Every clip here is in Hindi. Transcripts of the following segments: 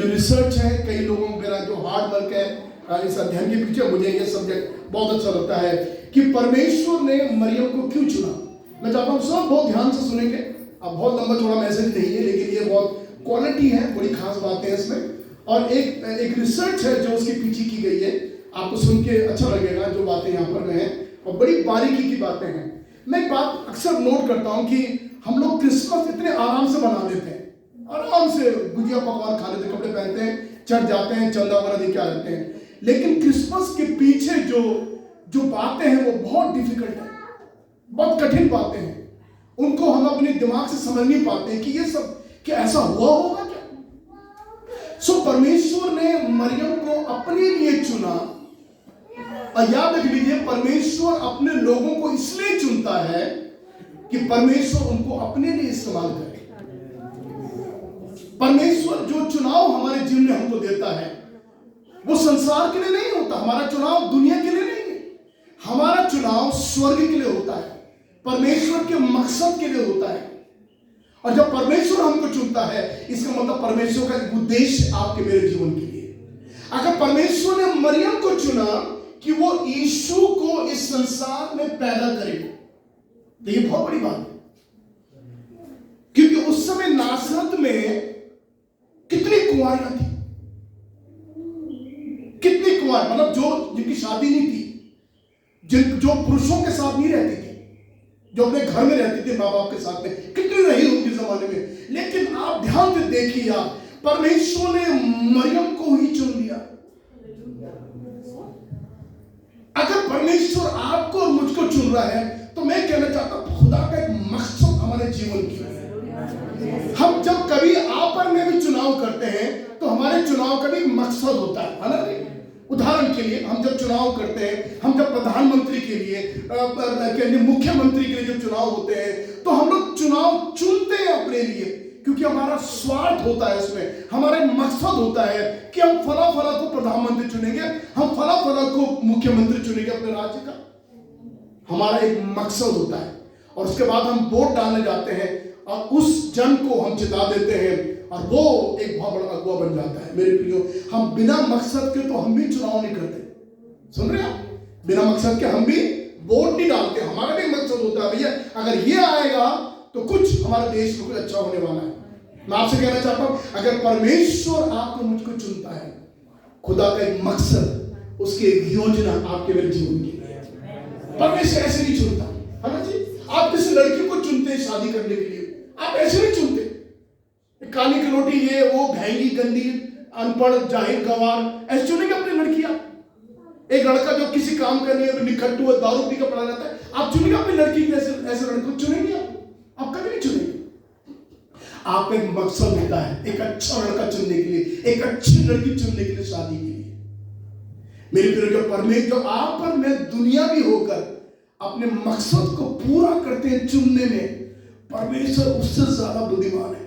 जो रिसर्च है, कई लोगों मेरा जो हार्ड वर्क है इस अध्ययन के पीछे, मुझे ये सब्जेक्ट बहुत अच्छा लगता है कि परमेश्वर ने मरियम को क्यों चुना। मैं चाहता हूँ सब बहुत ध्यान से सुनेंगे। अब बहुत लंबा चौड़ा मैसेज नहीं है, लेकिन ये बहुत क्वालिटी है, बड़ी खास बातें हैं इसमें, और एक रिसर्च है जो उसके पीछे की गई है। आपको सुन के अच्छा लगेगा जो बातें यहाँ पर हैं, और बड़ी बारीकी की बातें हैं। मैं एक बात अक्सर नोट करता हूँ कि हम लोग क्रिसमस इतने आराम से मना लेते हैं, आराम से गुजिया पकवान खा लेते, कपड़े पहनते हैं, चढ़ जाते हैं, चंदा वगैरह दे के आ जाते हैं। लेकिन क्रिसमस के पीछे जो बातें हैं वो बहुत डिफिकल्ट है, बहुत कठिन बातें हैं। उनको हम अपने दिमाग से समझ नहीं पाते हैं कि ये सब क्या ऐसा हुआ होगा क्या। सो परमेश्वर ने मरियम को अपने लिए चुना। और याद रख लीजिए, परमेश्वर अपने लोगों को इसलिए चुनता है कि परमेश्वर उनको अपने लिए इस्तेमाल करे। परमेश्वर जो चुनाव हमारे जीवन में हमको देता है वो संसार के लिए नहीं होता। हमारा चुनाव दुनिया के लिए नहीं है, हमारा चुनाव स्वर्ग के लिए होता है, परमेश्वर के मकसद के लिए होता है। और जब परमेश्वर हमको चुनता है, इसका मतलब परमेश्वर का एक उद्देश्य आपके मेरे जीवन के लिए। अगर परमेश्वर ने मरियम को चुना कि वो यीशु को इस संसार में पैदा करे, तो ये बहुत बड़ी बात है। क्योंकि उस समय नासरत में कितनी कुंवारियां थी, कितनी कुंवार, मतलब जिनकी शादी नहीं थी, जो पुरुषों के साथ नहीं रहती थी, जो अपने घर में रहती थी माँ बाप के साथ में, कितनी रही होंगी जमाने में। लेकिन आप ध्यान से देखिए, परमेश्वर ने मरियम को ही चुन लिया। अगर परमेश्वर आपको और मुझको चुन रहा है, तो मैं कहना चाहता हूं खुदा का एक मकसद हमारे जीवन की है। हम जब कभी आप और मैं भी चुनाव करते हैं, तो हमारे चुनाव का भी मकसद होता है ना। उदाहरण के लिए, हम जब चुनाव करते हैं, हम जब प्रधानमंत्री के लिए, मुख्यमंत्री के लिए जब चुनाव होते हैं, तो हम लोग चुनाव चुनते हैं अपने लिए, क्योंकि हमारा स्वार्थ होता है उसमें, हमारा मकसद होता है कि हम फला फला को प्रधानमंत्री चुनेंगे, हम फला फला को मुख्यमंत्री चुनेंगे अपने राज्य का। हमारा एक मकसद होता है, और उसके बाद हम वोट डालने जाते हैं और उस जन को हम जिता देते हैं, और वो एक बहुत बड़ा अगुवा बन जाता है। मेरे प्रियो, हम बिना मकसद के तो हम भी चुनाव नहीं करते। सुन रहे आप, बिना मकसद के हम भी वोट नहीं डालते। हमारा भी मकसद होता है, भैया अगर ये आएगा तो कुछ हमारे देश में कुछ अच्छा होने वाला है। मैं आपसे कहना चाहता हूं, अगर परमेश्वर आपको मुझको चुनता है, खुदा का एक मकसद, उसकी एक योजना आपके मेरे जीवन की है। परमेश्वर ऐसे नहीं चुनता, है ना जी। आप किसी लड़की को चुनते हैं शादी करने के लिए, आप ऐसे नहीं चुनते काली कलोटी, ये वो, भैंगी, गंदी, अनपढ़, जाहिर, गवार, ऐसे चुनेंगे अपनी लड़कियां। एक लड़का जो किसी काम का नहीं है, निखट्टू है, दारू पी कर पड़ा रहता है, आप चुनेंगे अपनी लड़की को? ऐसे लड़के को चुनेंगे आप कभी नहीं चुनेंगे। आप एक मकसद होता है, एक अच्छा लड़का चुनने के लिए, एक अच्छी लड़की चुनने के लिए, शादी के लिए। मेरे प्रिय, जो परमेश्वर आप पर मैं दुनिया भी होकर अपने मकसद को पूरा करते हैं चुनने में, परमेश्वर उससे ज्यादा बुद्धिमान है।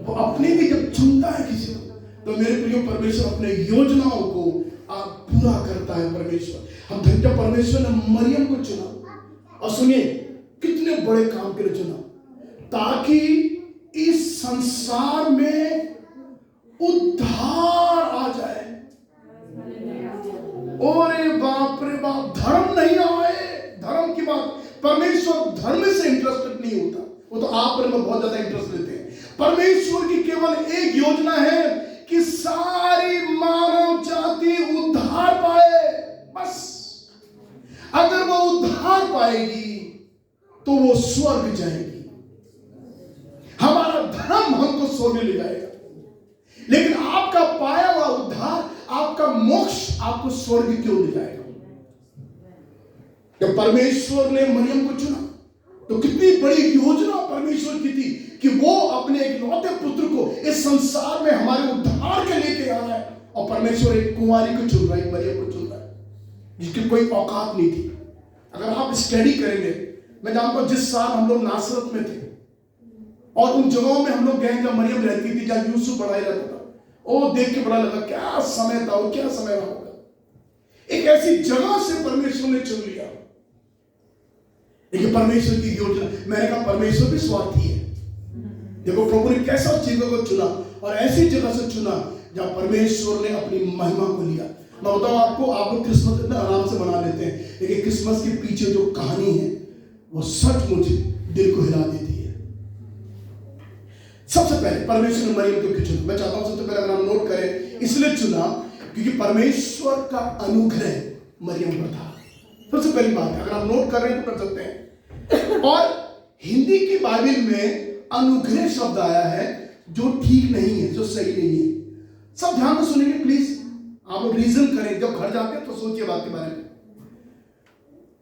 वो अपने भी जब चुनता है किसी को, तो मेरे प्रियो परमेश्वर अपने योजनाओं को आप पूरा करता है। परमेश्वर हम जब परमेश्वर ने मरियम को चुना, और सुनिए कितने बड़े काम के लिए चुना, ताकि इस संसार में उद्धार आ जाए। ओरे बाप रे बाप, धर्म नहीं आए, धर्म की बात, परमेश्वर धर्म से इंटरेस्टेड नहीं होता, वो तो आप में बहुत ज्यादा इंटरेस्ट लेते हैं। परमेश्वर की केवल एक योजना है कि सारी मानव जाति उद्धार पाए, बस। अगर वो उद्धार पाएगी तो वो स्वर्ग जाएगी। हमारा धर्म हमको स्वर्ग ले जाएगा, लेकिन आपका पाया हुआ उद्धार, आपका मोक्ष आपको स्वर्ग क्यों ले जाएगा? जब परमेश्वर ने मरियम को चुना, तो कितनी बड़ी योजना परमेश्वर की थी कि वो अपने इकलौते पुत्र को इस संसार में हमारे उद्धार के लेके आ रहा है। और परमेश्वर एक कुंवारी को चुन रहा है, मरियम को चुन रहा है, जिसकी कोई औकात नहीं थी। अगर आप स्टडी करेंगे, मैं जानता हूं जिस साल हम लोग नासरत में थे और उन जगहों में हम लोग गए जहां मरियम रहती थी, जहां यूसुफ बढ़ाई रहता था, वो देख के बड़ा लगा क्या समय था और क्या समय रहा होगा। एक ऐसी जगह से परमेश्वर ने चुन लिया। देखिए परमेश्वर की योजना, मैंने कहा परमेश्वर भी स्वार्थी है। देखो प्रभु ने कैसा चीजों को चुना और ऐसी जगह से चुना जहां परमेश्वर ने अपनी महिमा को लिया। मैं बताऊं आपको, आप लोग क्रिसमस इतना आराम से मना लेते हैं, लेकिन क्रिसमस के पीछे जो कहानी है वो सचमुच दिल को हिला देती है। सबसे पहले परमेश्वर ने मरियम को क्यों चुना? मैं चाहता हूं सबसे पहले अगर हम नोट करें, इसलिए चुना क्योंकि परमेश्वर का अनुग्रह मरियम पर था। सबसे पहली बात है, अगर आप नोट कर रहे हैं तो कर सकते हैं। और हिंदी की बाइबल में अनुग्रह शब्द आया है जो ठीक नहीं है, जो सही नहीं है। सब ध्यान से सुनेंगे प्लीज, आप लोग रीजन करें, जब घर जाते हैं तो सोचिए बात के बारे में।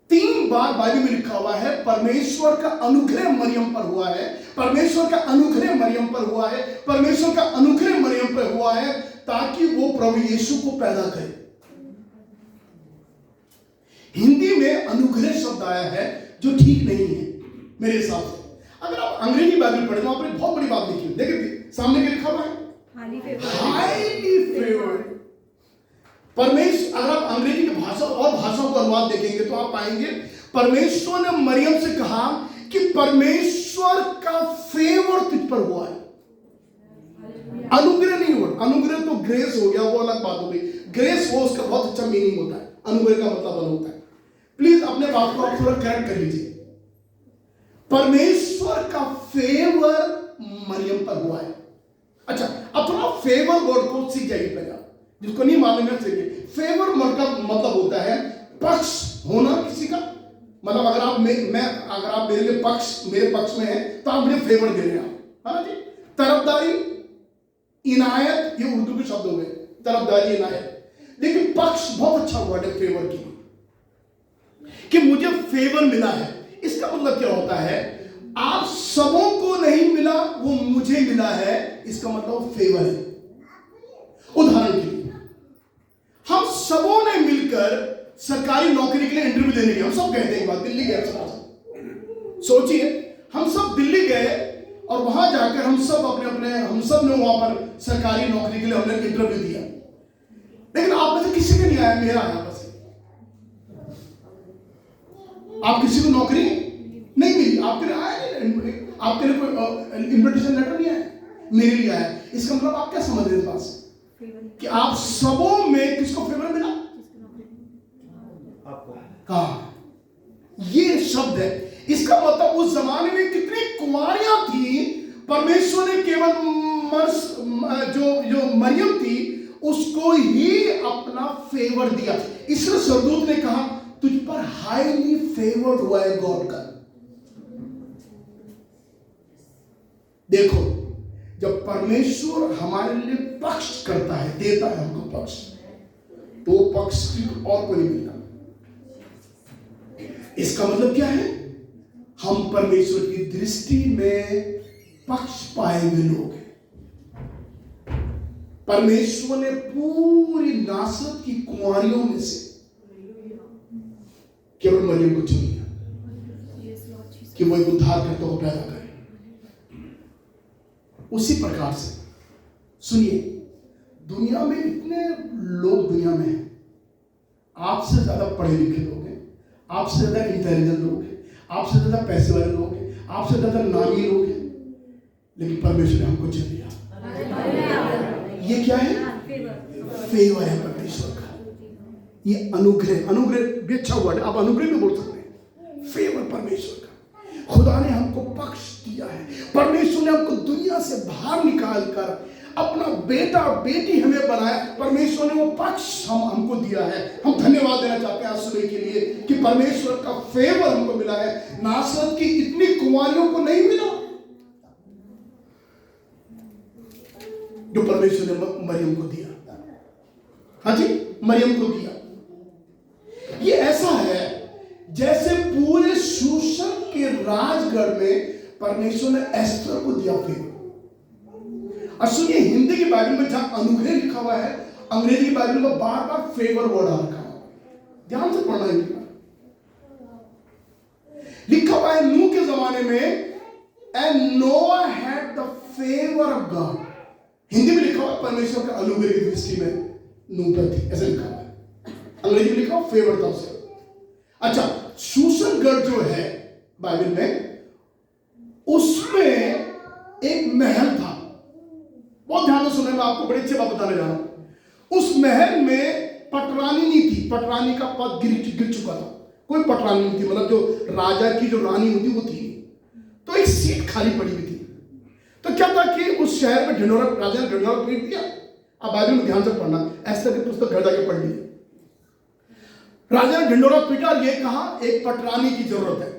3 बार बाइबल में लिखा हुआ है परमेश्वर का अनुग्रह मरियम पर हुआ है, परमेश्वर का अनुग्रह मरियम पर हुआ है, परमेश्वर का अनुग्रह मरियम पर हुआ है ताकि वो प्रभु यीशु को पैदा करे। हिंदी में अनुग्रह शब्द आया है जो ठीक नहीं है मेरे हिसाब से। अगर आप अंग्रेजी बाइबल पढ़े तो वहां पर बहुत बड़ी बात लिखी है, देखिए सामने क्या लिखा हुआ है, हाईली फेवर्ड। परमेश्वर, अगर आप अंग्रेजी की भाषा और भाषाओं का अनुवाद देखेंगे तो आप पाएंगे परमेश्वर ने मरियम से कहा कि परमेश्वर का फेवर तुझ पर हुआ है। अनुग्रह नहीं हुआ, अनुग्रह तो ग्रेस हो गया, वो अलग बात हो गई। ग्रेस वो उसका बहुत अच्छा मीनिंग होता है, अनुग्रह का मतलब अलग होता है। प्लीज अपने बात को आप थोड़ा करेक्ट कर लीजिए। परमेश्वर का फेवर मरियम पर हुआ है। अच्छा, अब थोड़ा फेवर वर्ड को सीख जाइए पहले, जिसको नहीं मालूम है सीखिए। फेवर वर्ड का मतलब होता है पक्ष होना किसी का, मतलब अगर आप अगर आप मेरे लिए मेरे पक्ष में है तो आप मुझे फेवर दे रहे हैं, है ना जी। तरफदारी, इनायत, ये उर्दू के शब्द हो गए, तरफदारी, इनायत। लेकिन पक्ष बहुत अच्छा वर्ड है फेवर की, कि मुझे फेवर मिला है। इसका मतलब क्या होता है, आप सबों को नहीं मिला, वो मुझे मिला है, इसका मतलब फेवर है। उदाहरण के लिए हम सबों ने मिलकर सरकारी नौकरी के लिए इंटरव्यू देने गए, हम सब गए थे एक बार दिल्ली गए। सोचिए, हम सब दिल्ली गए और वहां जाकर हम सब ने वहां पर सरकारी नौकरी के लिए हमने इंटरव्यू दिया, लेकिन आप में से किसी ने नहीं आया, मेरा आया बस। आप किसी को नौकरी नहीं मिली, आपके लिए आया नहीं, आपके लिए कोई इन्विटेशन लेटर नहीं आया, मेरे लिए आया। इसका मतलब आप क्या समझ रहे हैं इस बात से कि आप सबों में किसको फेवर मिला? आपको। कहा ये शब्द है, इसका मतलब उस जमाने में कितनी कुंवारियां थी, परमेश्वर ने केवल जो मरियम थी उसको ही अपना फेवर दिया। इसलिए सरदूत ने कहा तुझ पर हाईली फेवर्ड हुआ है गॉड का। देखो, जब परमेश्वर हमारे लिए पक्ष करता है, देता है हमको पक्ष, तो पक्ष और कोई नहीं मिलता। इसका मतलब क्या है, हम परमेश्वर की दृष्टि में पक्ष पाए हुए लोग हैं। परमेश्वर ने पूरी नासरत की कुंवारियों में से केवल मरियम को चुन लिया कि वो एक उद्धारकर्ता को पैदा करे। उसी प्रकार से सुनिए, दुनिया में इतने लोग दुनिया में हैं, आपसे ज्यादा पढ़े लिखे लोग हैं, आपसे ज्यादा इंटेलिजेंट लोग हैं, आपसे ज्यादा पैसे वाले लोग हैं, आपसे ज्यादा नामी लोग हैं, लेकिन परमेश्वर ने हमको चुन लिया। ये क्या है? फेवर है परमेश्वर का, ये अनुग्रह भी अच्छा वर्ड है, आप अनुग्रह भी बोल सकते हैं। फेवर परमेश्वर का, खुदा ने हमको पक्ष दिया है, परमेश्वर ने हमको दुनिया से बाहर निकाल कर अपना बेटा बेटी हमें बनाया, परमेश्वर ने वो पक्ष हमको दिया है। हम धन्यवाद देना चाहते हैं आज सुबह के लिए कि परमेश्वर का फेवर हमको मिला है। नासरत की इतनी कुंवारियों को नहीं मिला जो परमेश्वर ने मरियम को दिया। हाँ जी, मरियम को दिया। ये ऐसा है जैसे पूरे शूशन के राजगढ़ में परमेश्वर ने एस्तर को दिया फेवर। और सुनिए, हिंदी की बाइबल में जहां अनुग्रह लिखा हुआ है, अंग्रेजी की बाइबल में बार बार फेवर वर्ड आ रखा है, ध्यान से पढ़ना है। लिखा हुआ है नूह के जमाने में, एंड नोआ had the favour of God. Hindi में लिखा हुआ परमेश्वर का अनुग्रह की दृष्टि में नूह पर थी, ऐसा लिखा हुआ है। अंग्रेजी में लिखा हुआ फेवर था उसे। अच्छा, शूशनगढ़ जो है बाइबल में, उसमें एक महल था, बहुत ध्यान से सुनने में आपको बड़ी अच्छी बात बताने जा रहा हूं। उस महल में पटरानी नहीं थी, पटरानी का पद गिर चुका था, कोई पटरानी नहीं थी, मतलब जो राजा की जो रानी होती वो थी। तो एक सीट खाली पड़ी हुई थी। तो क्या था कि उस शहर में ढिंढोरा, राजा ने ढिंढोरा पीट दिया। अब बाइबल में ध्यान से पढ़ना, ऐसे की पुस्तक घर जाके पढ़ ली। राजा ने ढिंढोरा पीटा और ये कहा एक पटरानी की जरूरत है।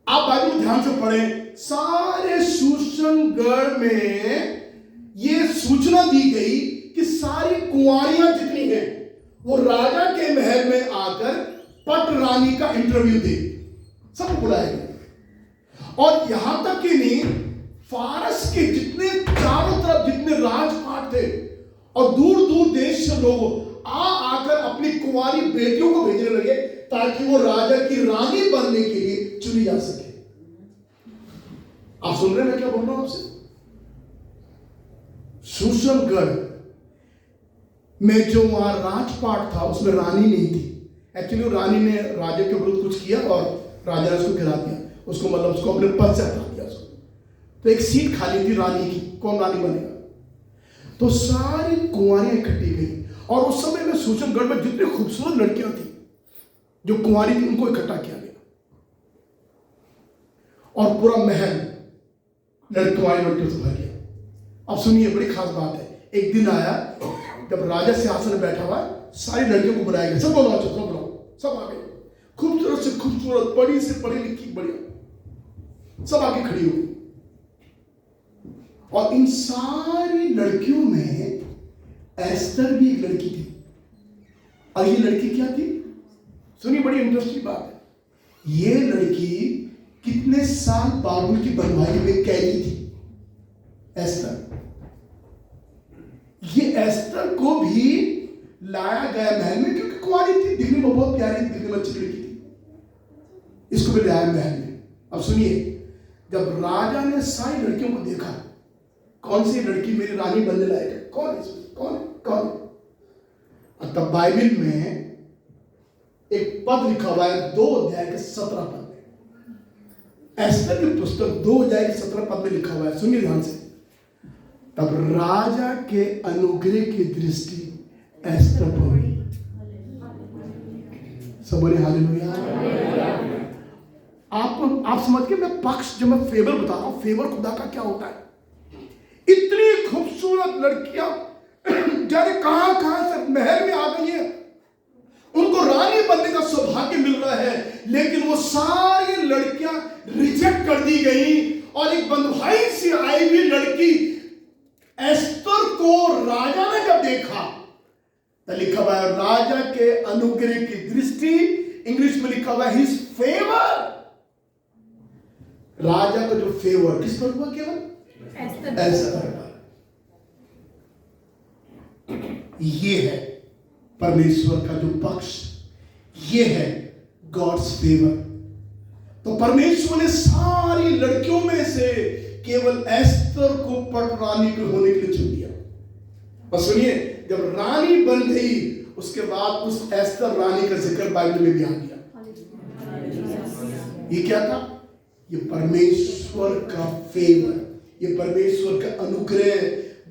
आप बाइबल में ध्यान से पढ़ें, सारे शूशनगढ़ में ये सूचना दी गई कि सारी कुंवारियां जितनी हैं वो राजा के महल में आकर पटरानी का इंटरव्यू दे, सब बुलाया गया। और यहां तक कि नहीं, फारस के जितने चारों तरफ जितने राजपाट थे और दूर दूर देश से लोग आकर अपनी कुंवारी बेटियों को भेजने लगे ताकि वो राजा की रानी बनने के लिए चुनी जा सके। आप सुन रहे हैं मैं क्या बोल रहा हूं आपसे? शूशनगढ़ में जो वहां राजपाट था उसमें रानी नहीं थी। एक्चुअली रानी ने राजा के विरुद्ध कुछ किया और राजा ने उसको गिरा दिया, उसको मतलब उसको अपने पद से हटा दिया उसको। तो एक सीट खाली थी रानी की, कौन रानी बनेगा? तो सारी कुंवारियां इकट्ठी गई और उस समय में शूशनगढ़ में जितनी खूबसूरत लड़कियां थी जो कुंवारी थी उनको इकट्ठा किया गया और पूरा महल कुंवारी लड़कियों से भर गया। अब सुनिए, बड़ी खास बात है। एक दिन आया जब राजा सिंहासन में बैठा हुआ, सारी लड़कियों को बुलाया गया, सब बोलो, सब बोलो, सब आ गए। खूबसूरत से खूबसूरत, बड़ी से पढ़ी लिखी, बढ़िया, सब आके खड़ी हुई। और इन सारी लड़कियों में एस्तर भी एक लड़की थी। और ये लड़की क्या थी? सुनिए, बड़ी इंटरेस्टिंग बात है। ये लड़की कितने साल बाबुल की बनवाई में कैदी थी, एस्तर। ये एस्तर को भी लाया गया महल में क्योंकि कुंवारी थी, दिखने में बहुत प्यारी, दिखने में अच्छी लड़की थी, इसको भी लाया महल में। अब सुनिए, जब राजा ने सारी लड़कियों को देखा, कौन सी लड़की मेरी रानी बनने लायक है, कौन है, कौन है, कौन है? और तब बाइबल में एक पद लिखा हुआ है 2 अध्याय के 17 पद में, एस्तर की पुस्तक 2 अध्याय के 17 पद में लिखा हुआ है, सुनिए ध्यान से। तब राजा के अनुग्रह की दृष्टि एस्तर पर हुई। सब बोले हालेलुया। आप समझ के, मैं पक्ष, जब मैं फेवर बता रहा हूं, फेवर खुदा का क्या होता है। इतनी खूबसूरत लड़कियां जाने कहां कहां से महल में आ गई है, उनको रानी बनने का सौभाग्य मिल रहा है, लेकिन वो सारी लड़कियां रिजेक्ट कर दी गई। और एक बंधुआई सी आई हुई लड़की एस्तर को राजा ने जब देखा तो लिखा हुआ है राजा के अनुग्रह की दृष्टि, इंग्लिश में लिखा हुआ है हिज फेवर। राजा का जो फेवर किस पर हुआ? केवल एस्तर पर। ये है परमेश्वर का जो पक्ष, ये है गॉड्स फेवर। तो परमेश्वर ने सारी लड़कियों में से केवल एस्तर को पटरानी के होने के लिए चुन लिया। और सुनिए, जब रानी बन गई उसके बाद उस एस्तर रानी का जिक्र बाइबल में भी आ गया। ये क्या था? ये परमेश्वर का फेवर, ये परमेश्वर का अनुग्रह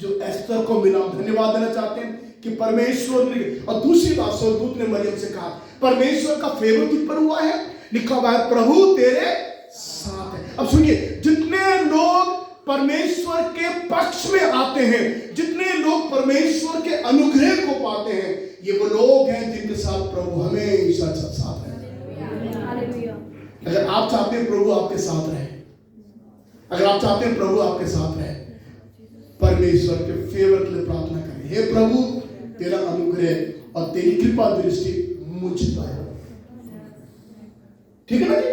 जो एस्तर को मिला। धन्यवाद देना चाहते हैं कि परमेश्वर ने, और दूसरी बात स्वर्गदूत ने मरियम से कहा परमेश्वर का फेवर तुझ पर हुआ है, लिखा हुआ है प्रभु तेरे साथ है। अब सुनिए, जितने लोग परमेश्वर के पक्ष में आते हैं, जितने लोग परमेश्वर के अनुग्रह को पाते हैं, ये वो लोग हैं जिनके साथ प्रभु हमेशा साथ है। अगर आप चाहते हैं प्रभु आपके साथ रहे, अगर आप चाहते हैं प्रभु आपके साथ रहे, परमेश्वर के फेवर के लिए प्रार्थना करें, हे प्रभु तेरा अनुग्रह और तेरी कृपा दृष्टि मुझ पर है। ठीक है ना जी?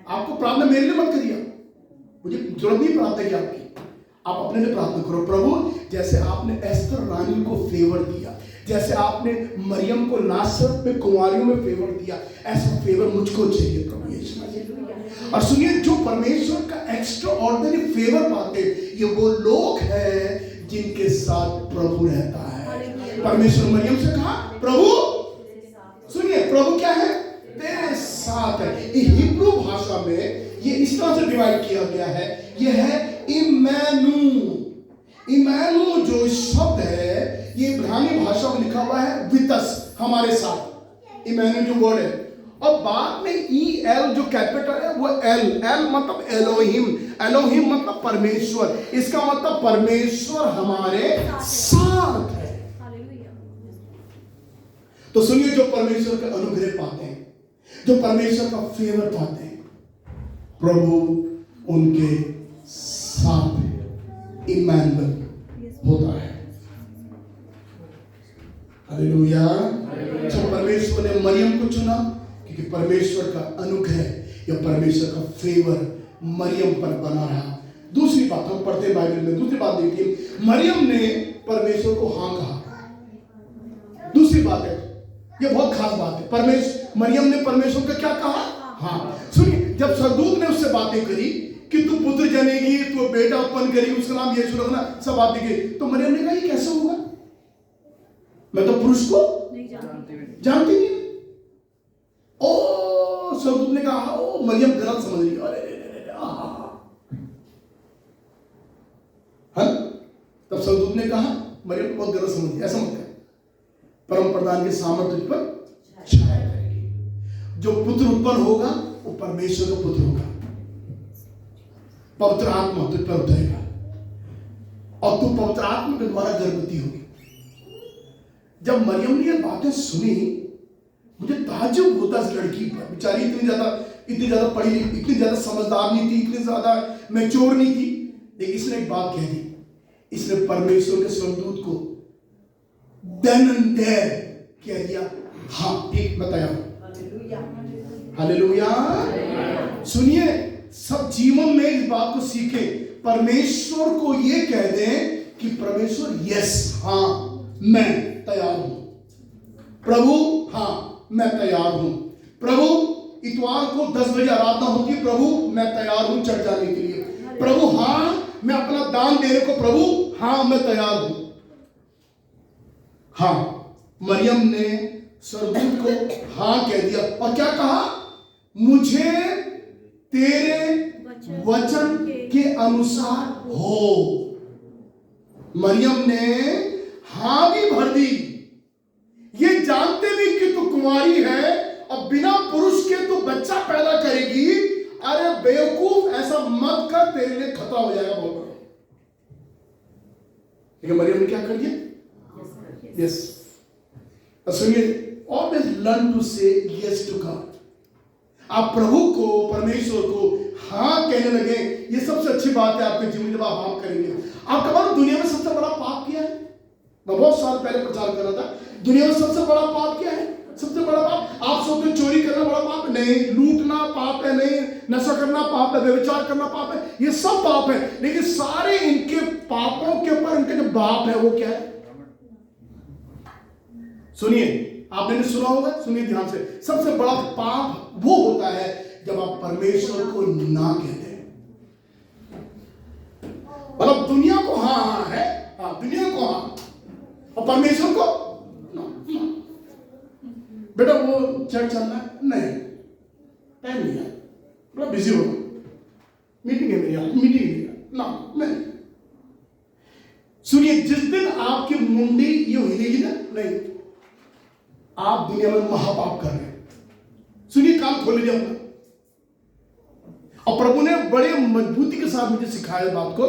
आपको प्रार्थना मेरे लिए मत करिए, मुझे जरूरत नहीं प्रार्थना की आपकी, आप अपने लिए प्रार्थना करो। प्रभु जैसे आपने एस्तर रानी को फेवर दिया, जैसे आपने मरियम को नासरत में कुंवारियों में फेवर दिया, ऐसा फेवर मुझको चाहिए प्रभु यीशु। और सुनिए, जो परमेश्वर का एक्स्ट्रा ऑर्डिनरी फेवर पाते ये वो लोग हैं जिनके साथ प्रभु रहता है। परमेश्वर मरियम से कहा प्रभु, सुनिए, प्रभु क्या है? तेरे साथ है। ये हिब्रू भाषा में ये इस तरह से डिवाइड किया गया है, ये है इम्मैनु। इमैनुअल जो शब्द है ये इब्रानी भाषा में लिखा हुआ है वितस, हमारे साथ। इमैनुअल जो वर्ड है, और बाद में ई एल जो कैपिटल है वो एल, एल मतलब एलोहिम, एलोहिम मतलब परमेश्वर। इसका मतलब परमेश्वर हमारे साथ है। तो सुनिए, जो परमेश्वर का अनुग्रह पाते हैं, जो परमेश्वर का फेवर पाते हैं, प्रभु उनके साथ है। इमैनुअल होता है। हालेलुया। जब परमेश्वर ने मरियम को चुना, क्योंकि परमेश्वर का अनुग्रह या परमेश्वर का फेवर मरियम पर बना रहा। दूसरी बात हम पढ़ते हैं बाइबल में, दूसरी बात देखिए, मरियम ने परमेश्वर को हाँ कहा। दूसरी बात है, ये बहुत खास बात है, मरियम ने परमेश्वर का क्या कहा? हाँ। सुनिए, जब सरदूत ने उससे बातें करी कि तू पुत्र जनेगी, तू बेटा उत्पन्न करेगी, उसका नाम यीशु रखना, सब बातें की, तो मरियम ने कहा ये कैसे होगा, मैं तो पुरुष को जानती नहीं। ओ सरदूत ने कहा, ओ मरियम गलत समझ रही, अरे तब सरदूत ने कहा मरियम बहुत गलत समझ रही, ऐसा मत कर, परम प्रधान के सामर्थ्य तुझ पर छाया करेगी। जो पुत्र उत्पन्न होगा वो परमेश्वर का पुत्र होगा, पवित्र आत्मा तुझ पर उतरेगा और तू पवित्र आत्मा के द्वारा गर्भवती होगी। जब मरियम ने ये बातें सुनी, मुझे ताज्जुब होता इस लड़की पर। बेचारी इतनी ज्यादा पढ़ी लिखी, इतनी ज्यादा समझदार नहीं थी, इतनी ज्यादा मैच्योर नहीं थी, लेकिन इसने एक बात कह दी। इसने परमेश्वर के स्वर्गदूत को देन एंड देयर कह दिया, हाँ ठीक बताया। हालेलुया। सुनिए, सब जीवन में इस बात को सीखे, परमेश्वर को ये कह दें कि परमेश्वर यस, हाँ मैं तैयार हूं, प्रभु हाँ मैं तैयार हूं, प्रभु इतवार को 10 बजे आराधना होती है, प्रभु मैं तैयार हूं चढ़ जाने के लिए, प्रभु हाँ मैं अपना दान देने को, प्रभु हाँ मैं तैयार हूं। हाँ, मरियम ने सरदूत को हाँ कह दिया और क्या कहा, मुझे तेरे वचन के अनुसार हो। मरियम ने हाँ भी भर दी, ये जानते भी कि तू कुंवारी है और बिना पुरुष के तू बच्चा पैदा करेगी। अरे बेवकूफ, ऐसा मत कर, तेरे लिए खतरा हो जाएगा बहुत बड़ा। लेकिन मरियम ने क्या कर दिया? यस। सुनिए, ऑलवेज लर्न टू से यस टू गॉड। आप प्रभु को, परमेश्वर को हाँ कहने लगे, ये सबसे अच्छी बात है आपके जीवन में। जब आप हाँ करेंगे, आपका बार दुनिया में सबसे बड़ा पाप किया है। मैं बहुत साल पहले प्रचार कर रहा था, दुनिया में सबसे बड़ा पाप क्या है? सबसे बड़ा पाप, आप सोचते चोरी करना बड़ा पाप है? नहीं। लूटना पाप है? नहीं। नशा करना पाप है? व्यभिचार करना पाप है? ये सब पाप है, लेकिन सारे इनके पापों के ऊपर इनके जो बाप है वो क्या है? सुनिए, आपने सुना होगा, सुनिए ध्यान से, सबसे बड़ा पाप वो होता है जब आप परमेश्वर को ना कहते हैं। मतलब दुनिया को हाँ हाँ है, हाँ दुनिया को हाँ, और परमेश्वर को ना। बेटा वो चर्च चलना है? नहीं, टाइम नहीं है, बड़ा बिजी हो, मीटिंग है मेरी, मीटिंग है ना, मैं। सुनिए, जिस दिन आपकी मुंडी ये हिलेगी ना, नहीं, आप दुनिया में महापाप कर रहे हैं। सुनिए, कान खोल लीजिए अपना। और प्रभु ने बड़े मजबूती के साथ मुझे सिखाया बात को,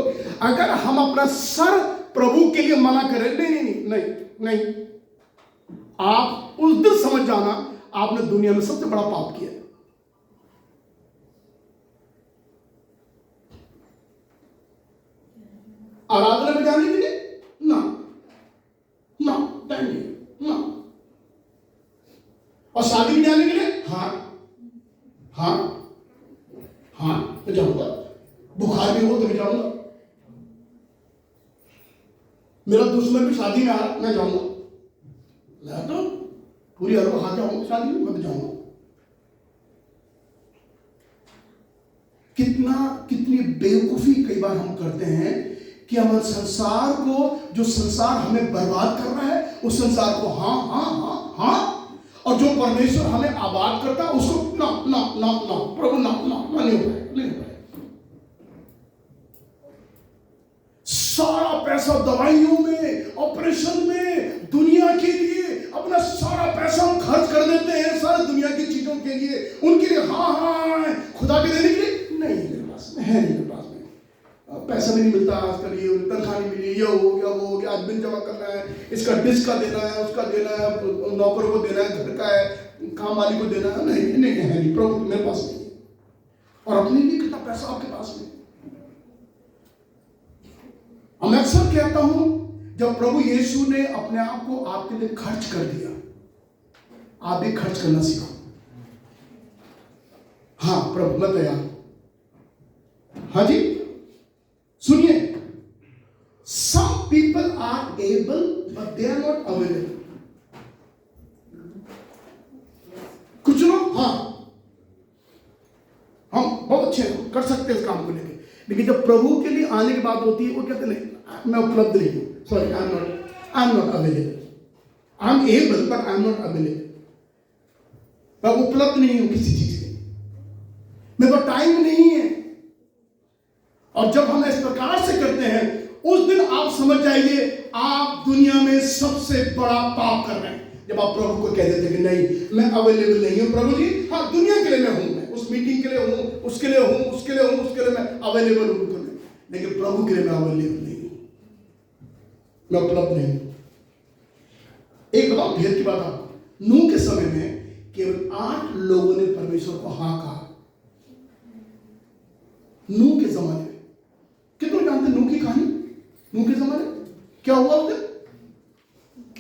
अगर हम अपना सर प्रभु के लिए मना करें, नहीं नहीं नहीं नहीं नहीं, आप उस दिन समझ जाना आपने दुनिया में सबसे बड़ा पाप किया। आराधना में जाने के लिए ना ना, टाइम नहीं ना, और शादी में जाने के लिए हाँ हाँ हाँ मैं जाऊंगा, बुखार भी हो तो मैं जाऊंगा, मेरा दुश्मन भी शादी में आ रहा, मैं जाऊंगा, मैं तो पूरी अरब खा जाऊंगा शादी में, मैं तो जाऊंगा। कितनी बेवकूफी कई बार हम करते हैं कि हम संसार को, जो संसार हमें बर्बाद कर रहा है, उस संसार को हाँ हाँ हाँ हाँ, और जो परमेश्वर हमें आबाद करता है उसको ना ना ना ना, प्रभु ना ना ना, नहीं हो पाए, नहीं हो पाए। सारा पैसा दवाइयों में, ऑपरेशन में, दुनिया के लिए अपना सारा पैसा हम खर्च कर देते हैं, सारी दुनिया की चीजों के लिए, उनके लिए। हाँ खुदा के देने के लिए नहीं, मेरे पास में है नहीं, मेरे पास में पैसा भी नहीं मिलता आजकल, ये तनख्वाह नहीं मिली, ये हो गया वो हो गया, आज बिल जमा करना है, इसका डिस्क का देना है, उसका देना है, नौकरों को देना है, घर का है, काम वाली को देना है। नहीं नहीं है नहीं, प्रभु मेरे पास नहीं। और अपने लिए कितना पैसा आपके पास में। मैं अक्सर कहता हूं, जब प्रभु यीशु ने अपने आप को आपके लिए खर्च कर दिया, आप भी खर्च करना सीखो। हाँ प्रभु मैं तैयार हूं। हाँ जी सुनिए, some people are able but they are not available. कुछ लोग हाँ हम बहुत अच्छे कर सकते हैं इस काम को लेकर, लेकिन जब प्रभु के लिए आने की बात होती है वो कहते नहीं मैं उपलब्ध नहीं हूं, sorry I am not available, I am able but I am not available. मैं उपलब्ध नहीं हूं किसी चीज के, मेरे पास टाइम नहीं है। और जब हम इस प्रकार से करते हैं, उस दिन आप समझ जाइए आप दुनिया में सबसे बड़ा पाप कर रहे हैं। जब आप प्रभु को कह देते कि नहीं मैं अवेलेबल नहीं हूं प्रभु जी, हाँ दुनिया के लिए मैं हूं, मैं उस मीटिंग के लिए हूं, उसके लिए हूं, उसके लिए हूं, उसके लिए मैं अवेलेबल हूं, लेकिन प्रभु के लिए मैं अवेलेबल नहीं हूं, मैं उपलब्ध नहीं हूं। एक बताओ भेद की बात, आप नूह के समय में केवल 8 लोगों ने परमेश्वर को हाँ कहा। नूह के जमाने में कितने जानते नूह की कहानी? नूह के जमाने क्या हुआ उधर?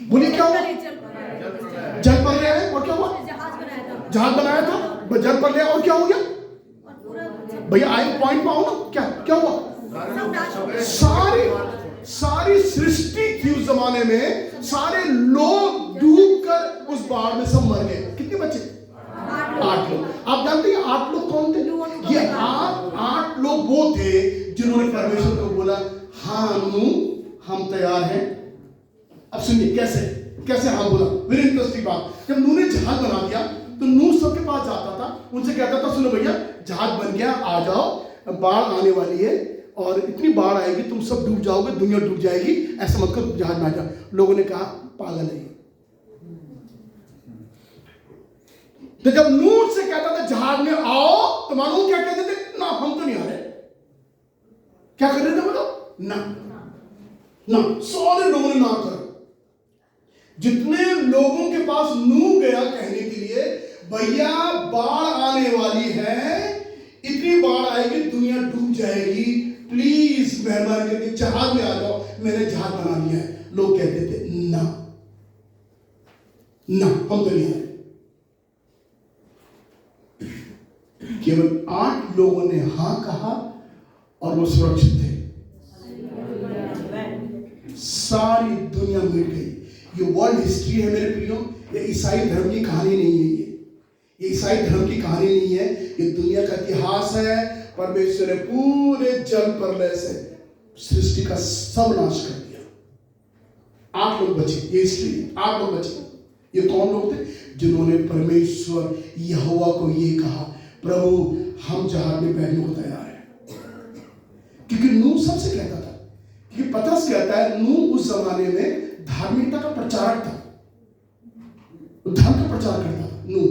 बोलिए क्या हुआ? जल पर गया है और क्या हुआ? जहाज बनाया था, जल पर गया और क्या हो गया? भैया आए पॉइंट पे आओ ना, क्या क्या हुआ? सारी सृष्टि थी उस जमाने में, सारे लोग डूबकर उस बाढ़ में सब मर गए। कितने बचे? 8 लोग। आप जानते हैं 8 लोग कौन थे? ये 8 लोग वो थे जिन्होंने परमेश्वर को बोला हाँ नूह हम तैयार हैं। अब सुनिए कैसे कैसे हाँ बोला, वेरी इंटरेस्टिंग बात। जब नूह ने जहाज बना दिया तो नूह सबके पास जाता था, उनसे कहता था सुनो भैया जहाज बन गया, आ जाओ, बाढ़ आने वाली है और इतनी बाढ़ आएगी तुम सब डूब जाओगे, दुनिया डूब जाएगी, ऐसा मत करो, जहाज में आ जाओ। लोगों ने कहा पागल है। तो जब नूह से कहता था जहाज में आओ, तो मानो क्या कहते थे? ना हम तो नहीं आ रहे। क्या कर रहे थे बोलो? ना ना, सारे लोगों ने ना कर। जितने लोगों के पास नूह गया कहने के लिए भैया बाढ़ आने वाली है, इतनी बाढ़ आएगी दुनिया डूब जाएगी, प्लीज मेहरबानी करके जहाज में आ जाओ, मैंने जहाज बना लिया है, लोग कहते थे ना ना हम तो नहीं आए। केवल 8 लोगों ने हां कहा और वो सुरक्षित थे। सारी दुनिया मिट गई। ये वर्ल्ड हिस्ट्री है मेरे प्रियो, ये ईसाई धर्म की कहानी नहीं है। ये ईसाई धर्म की कहानी नहीं है, ये दुनिया का इतिहास है। परमेश्वर ने पूरे जल प्रलय से सृष्टि का सब नाश कर दिया। 8 लोग बचे, ये हिस्ट्री। 8 लोग बचे। ये कौन लोग थे? जिन्होंने परमेश्वर यहोवा को ये कहा प्रभु हम जहाज में बैठने को तैयार हैं। क्योंकि नूह सबसे कहता था, क्योंकि पतरस कहता है नूह उस जमाने में धार्मिकता का प्रचारक था, धर्म का प्रचार करता था। नूह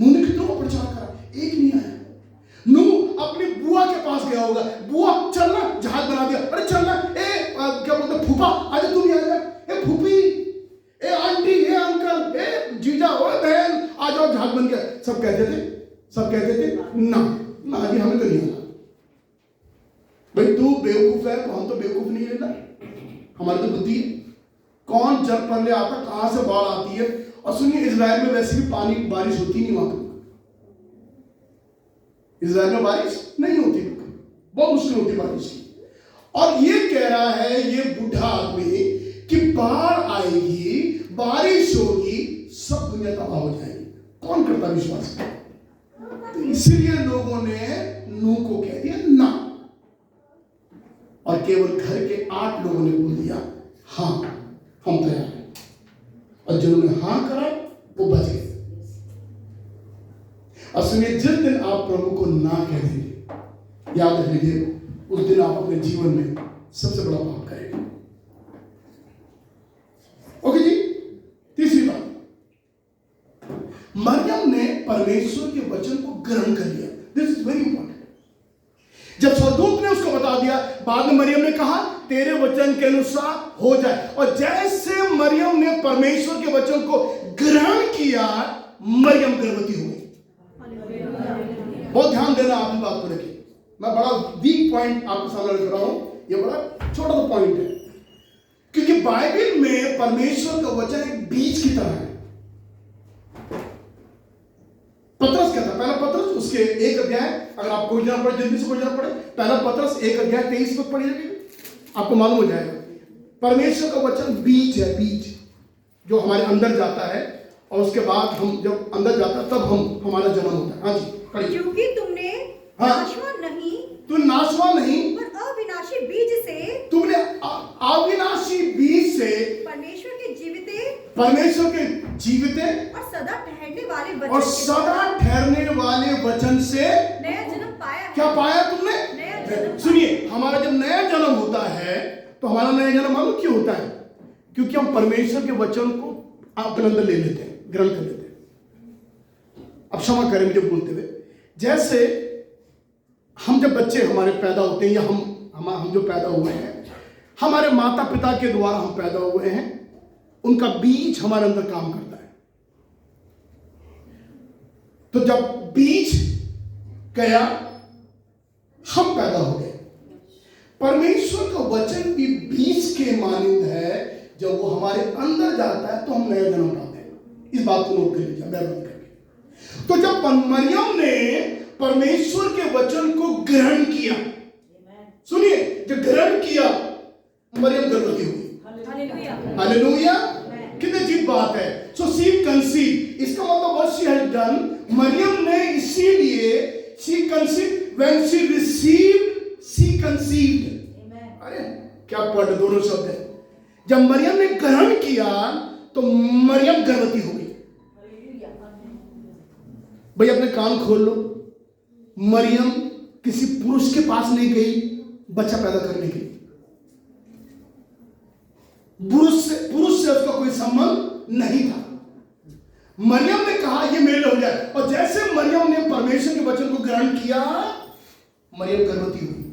ने कितनों का प्रचार करा, एक नहीं आया। नूह अपनी बुआ के पास गया होगा, बुआ चलना जहाज बना दिया, अरे चलना, क्या बोलते फूफा आजा तू भी आजा, ए फूफी, ए आंटी, ए अंकल, ए जीजा, ओ बहन आ जाओ जहाज बन गया। सब कहते थे ना ना जी हमें तो नहीं आना। भाई तू बेवकूफ है तो हम तो बेवकूफ नहीं है ना, हमारी तो बुद्धि है। कौन जल प्रलय आता, कहां से बाढ़ आती है। और सुनिए इजराइल में वैसे भी पानी बारिश होती नहीं, वहां पर इजराइल में बारिश नहीं होती, बहुत मुश्किल होती बारिश की। और ये कह रहा है ये बूढ़ा आदमी कि बाढ़ आएगी, बारिश होगी, सब दुनिया तबाह हो जाएगी। कौन करता विश्वास? तो इसलिए लोगों ने नूह को कह दिया ना, और केवल घर के 8 लोगों ने बोल दिया हाँ हम तैयार हैं। और जिन्होंने हाँ करा वो बच गए। और सुनिए जिस दिन आप प्रभु को ना कह देंगे, याद रख लीजिए उस दिन आप अपने जीवन में सबसे बड़ा पाप करेगा। ओके जी। तीसरी बात, मरियम ने परमेश्वर के वचन को ग्रहण कर लिया। This is very important. जब स्वर्गदूत ने उसको बता दिया, बाद में मरियम ने कहा तेरे वचन के अनुसार हो जाए। और जैसे मरियम ने परमेश्वर के वचन को ग्रहण किया, मरियम गर्भवती हो गई। बहुत ध्यान देना आप इस बात को लेकर। मैं बड़ा वीक पॉइंट आपके सामने रख रहा हूं, ये बड़ा छोटा सा पॉइंट है, क्योंकि बाइबल में परमेश्वर का वचन एक बीज की तरह है। पतरस कहता है, पहला पतरस उसके 1 अध्याय, अगर आपको जाना पड़े जल्दी से जाना पड़े, पहला पतरस 1 अध्याय 23 में पढ़िए, आपको मालूम हो जाएगा। परमेश्वर का वचन बीज है, बीज जो हमारे अंदर जाता है, और उसके बाद हम जब अंदर जाता है तब हमारा जन्म होता है। हाँ जी पढ़िए। क्योंकि तुमने नाशवान नहीं, तुम नाशवान नहीं, पर अविनाशी बीज से, तुमने अविनाशी बीज से परमेश्वर के जीवित और सदा ठहरने वाले वचन और सदा ठहरने वाले वचन से नया जन्म पाया है। क्या पाया तुमने? नया जन्म। सुनिए, हमारा जब नया जन्म होता है तो हमारा नया जन्म मालूम क्यों होता है? क्योंकि हम परमेश्वर के वचन को अपने अंदर ले लेते हैं, ग्रहण कर लेते हैं। अब क्षमा करें मुझे बोलते हुए, जैसे हम जब बच्चे हमारे पैदा होते हैं, या हम जो पैदा हुए हैं, हमारे माता पिता के द्वारा हम पैदा हुए हैं, उनका बीज हमारे अंदर काम करता है। तो जब बीज गया, हम पैदा हो गए। परमेश्वर का वचन भी बीज के मानंद है। जब वो हमारे अंदर जाता है तो हम नया जन्म पाते हैं। इस बात को नोट कर लीजिए मेहरबानी करके। तो जब मरियम ने परमेश्वर के वचन को ग्रहण किया, सुनिए, जब ग्रहण किया, मरियम गर्भवती हुई। हालेलुया। कितनी अजीब बात है। सो शी कंसीव, इसका मतलब what she has done, Mariam ने इसीलिए she conceive, when she received she conceived. अरे क्या पढ़, दोनों शब्द है। जब मरियम ने ग्रहण किया तो मरियम गर्भवती हो गई। भाई अपने कान खोल लो, मरियम किसी पुरुष के पास नहीं गई बच्चा पैदा करने के लिए। पुरुष से उसका कोई संबंध नहीं था। मरियम ने कहा ये मेरे लिए हो जाए, और जैसे मरियम ने परमेश्वर के वचन को ग्रहण किया, मरियम गर्भवती हुई।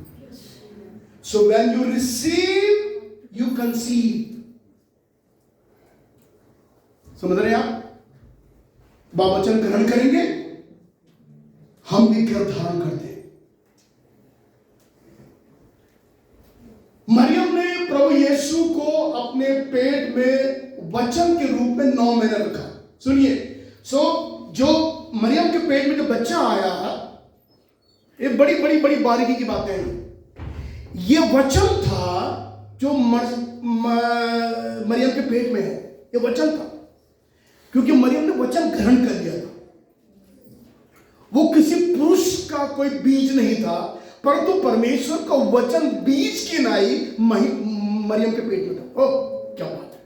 So when you receive you conceive. समझ रहे हैं आप? वचन ग्रहण करेंगे, हम भी गर्भ धारण करते हैं। मरियम ने प्रभु यीशु को अपने पेट में वचन के रूप में 9 महीने रखा। सुनिए, जो मरियम के पेट में जो बच्चा आया, ये बड़ी बड़ी बड़ी बारीकी की बातें हैं। ये वचन था जो मरियम के पेट में है, ये वचन था, क्योंकि मरियम ने वचन ग्रहण कर लिया था। वो किसी पुरुष का कोई बीज नहीं था, परंतु परमेश्वर का वचन बीज की नाई मरियम के पेट में था। ओह क्या बात है।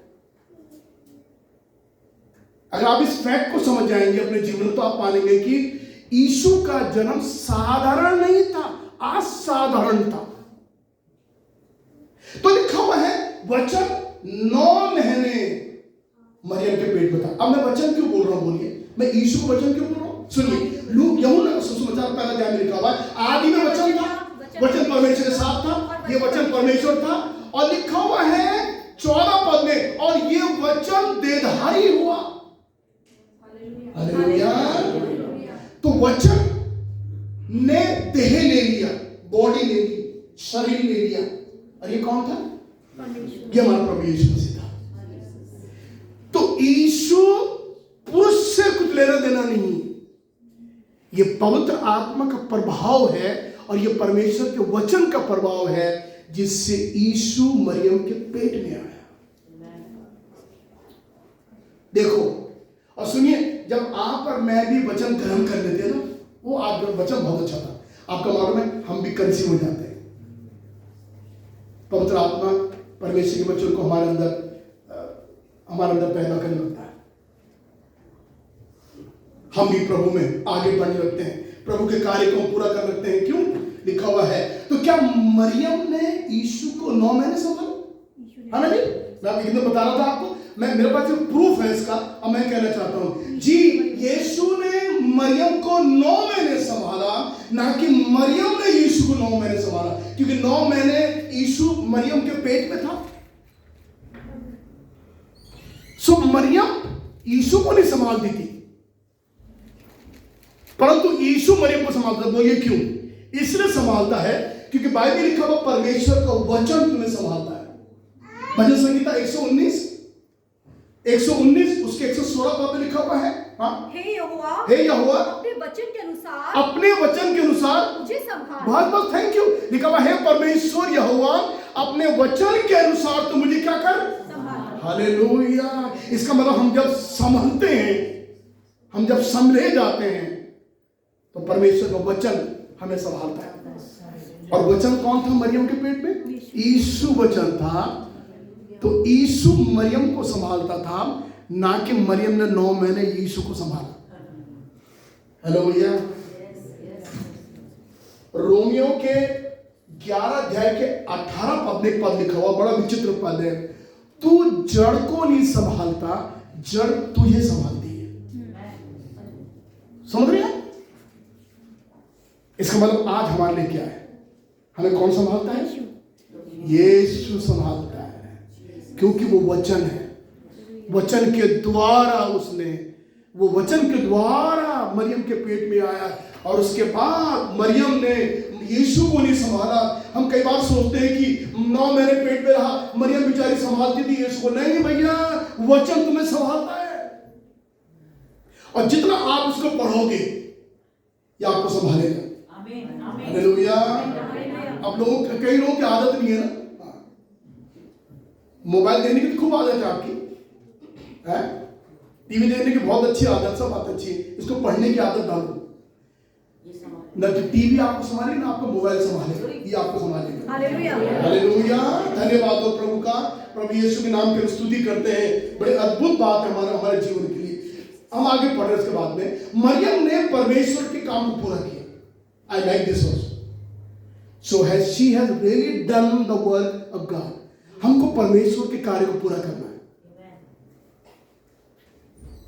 अगर आप इस फैक्ट को समझ जाएंगे अपने जीवन में, तो आप पाएंगे कि यीशु का जन्म साधारण नहीं था, असाधारण था। तो लिखा हुआ है वचन 9 महीने मरियम के पेट में था। अब मैं वचन क्यों बोल रहा हूं? बोलिए, मैं यीशु को वचन क्यों बोल रहा हूं? सुनिए, लूक यूहन्ना सुसमाचार पहला अध्याय में लिखा हुआ है, आदि में वचन था, वचन परमेश्वर के साथ था, ये वचन परमेश्वर था। और लिखा हुआ है 14 पद में, और ये वचन देहधारी हुआ। हालेलुया। तो वचन ने देह ले लिया, बॉडी ले ली, शरीर ले लिया, और ये कौन था? ये हमारा प्रभु यीशु मसीह था। तो यीशु पुरुष से कुछ लेना देना नहीं, ये पवित्र आत्मा का प्रभाव है, और ये परमेश्वर के वचन का प्रभाव है, जिससे यीशु मरियम के पेट में आया। देखो और सुनिए, जब आप और मैं भी वचन ग्रहण कर लेते हैं ना, वो आज वचन बहुत अच्छा था। आपका मालूम है, हम भी कंसीव हो जाते हैं। पवित्र आत्मा परमेश्वर के वचन को हमारे अंदर पैदा करने लगता है। हम भी प्रभु में आगे बढ़ने लगते हैं, प्रभु के कार्य को पूरा कर लगते हैं। क्यों? लिखा हुआ है। तो क्या मरियम ने यीशु को 9 महीने संभाला? है ना जी? मैं एक दिन बता रहा था आपको, मेरे पास जो प्रूफ है इसका, अब मैं कहना चाहता हूं जी, यीशु ने मरियम को 9 महीने संभाला, ना कि मरियम ने यीशु को 9 महीने संभाला, क्योंकि 9 महीने यीशु मरियम के पेट में था। सो मरियम यीशु को नहीं संभालती थी, परंतु यीशु मरियम को संभालता। वो ये क्यों? इसलिए संभालता है क्योंकि बाइबल लिखा हुआ परमेश्वर का वचन तुम्हें संभालता है। भजन संहिता 119 उसके 116 पद में लिखा हुआ है, हाँ, हे यहोवा अपने वचन के अनुसार मुझे संभाल। बहुत बहुत थैंक यू। लिखा हुआ है परमेश्वर यहोवा अपने वचन के अनुसार तो मुझे क्या कर संभाल। हालेलुया। इसका मतलब हम जब संभलते हैं, हम जब संभले जाते हैं, तो परमेश्वर का वचन हमें संभालता है। और वचन कौन था मरियम के पेट में? यीशु वचन था। तो यीशु मरियम को संभालता था, ना कि मरियम ने 9 महीने यीशु को संभाला। हेलो भैया। रोमियो के 11 अध्याय के 18 पद में पद लिखा हुआ, बड़ा विचित्र पद है, तू जड़ को नहीं संभालता, जड़ तुझे संभालती है। समझ रहे हैं? इसका मतलब आज हमारे लिए क्या है? हमें कौन संभालता है? यीशु संभालता है, क्योंकि वो वचन है। वचन के द्वारा वो वचन के द्वारा मरियम के पेट में आया, और उसके बाद मरियम ने यीशु को नहीं संभाला। हम कई बार सोचते हैं कि 9 महीने पेट में रहा, मरियम बेचारी संभालती थी यीशु को। नहीं भैया, वचन तुम्हें संभालता है, और जितना आप उसको पढ़ोगे ये आपको संभालेगा। हालेलुया। अब कई लोगों की आदत नहीं है ना, मोबाइल देखने की खूब आदत है आपकी, है? टीवी देखने की बहुत अच्छी आदत, सब बात अच्छी है, इसको पढ़ने की आदत डालो। न तो टीवी आपको संभाले, ना आपको मोबाइल संभाले, ये आपको संभालेगा। हालेलुया। धन्यवाद हो प्रभु का। प्रभु यीशु के नाम की स्तुति करते हैं। बड़े अद्भुत बात है हमारे जीवन के लिए। हम आगे पढ़ रहे हैं। इसके बाद में मरियम ने परमेश्वर के काम को पूरा किया। I like this verse. So she has really done the work of God. हमको परमेश्वर के कार्य को पूरा करना है।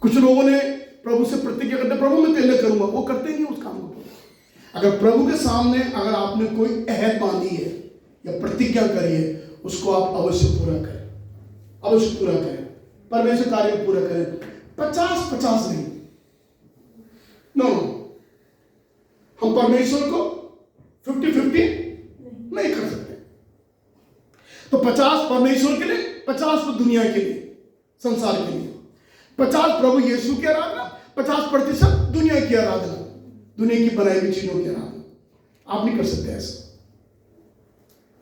कुछ लोगों ने प्रभु से प्रतिज्ञा करते, प्रभु मैं तेरे लिए करूंगा, वो करते नहीं उस काम को पूरा। अगर प्रभु के सामने अगर आपने कोई अहद बांधी है या प्रतिज्ञा करी है, उसको आप अवश्य पूरा करें, अवश्य पूरा करें। परमेश्वर कार्य को पूरा करें। 50-50 नहीं, नो। हम परमेश्वर को 50-50 नहीं कर सकते। तो 50 परमेश्वर के लिए, 50 तो दुनिया के लिए, संसार के लिए। 50 प्रभु यीशु की आराधना, 50% दुनिया की आराधना, दुनिया की बनाई हुई चीजों की आराधना। आप नहीं कर सकते ऐसा।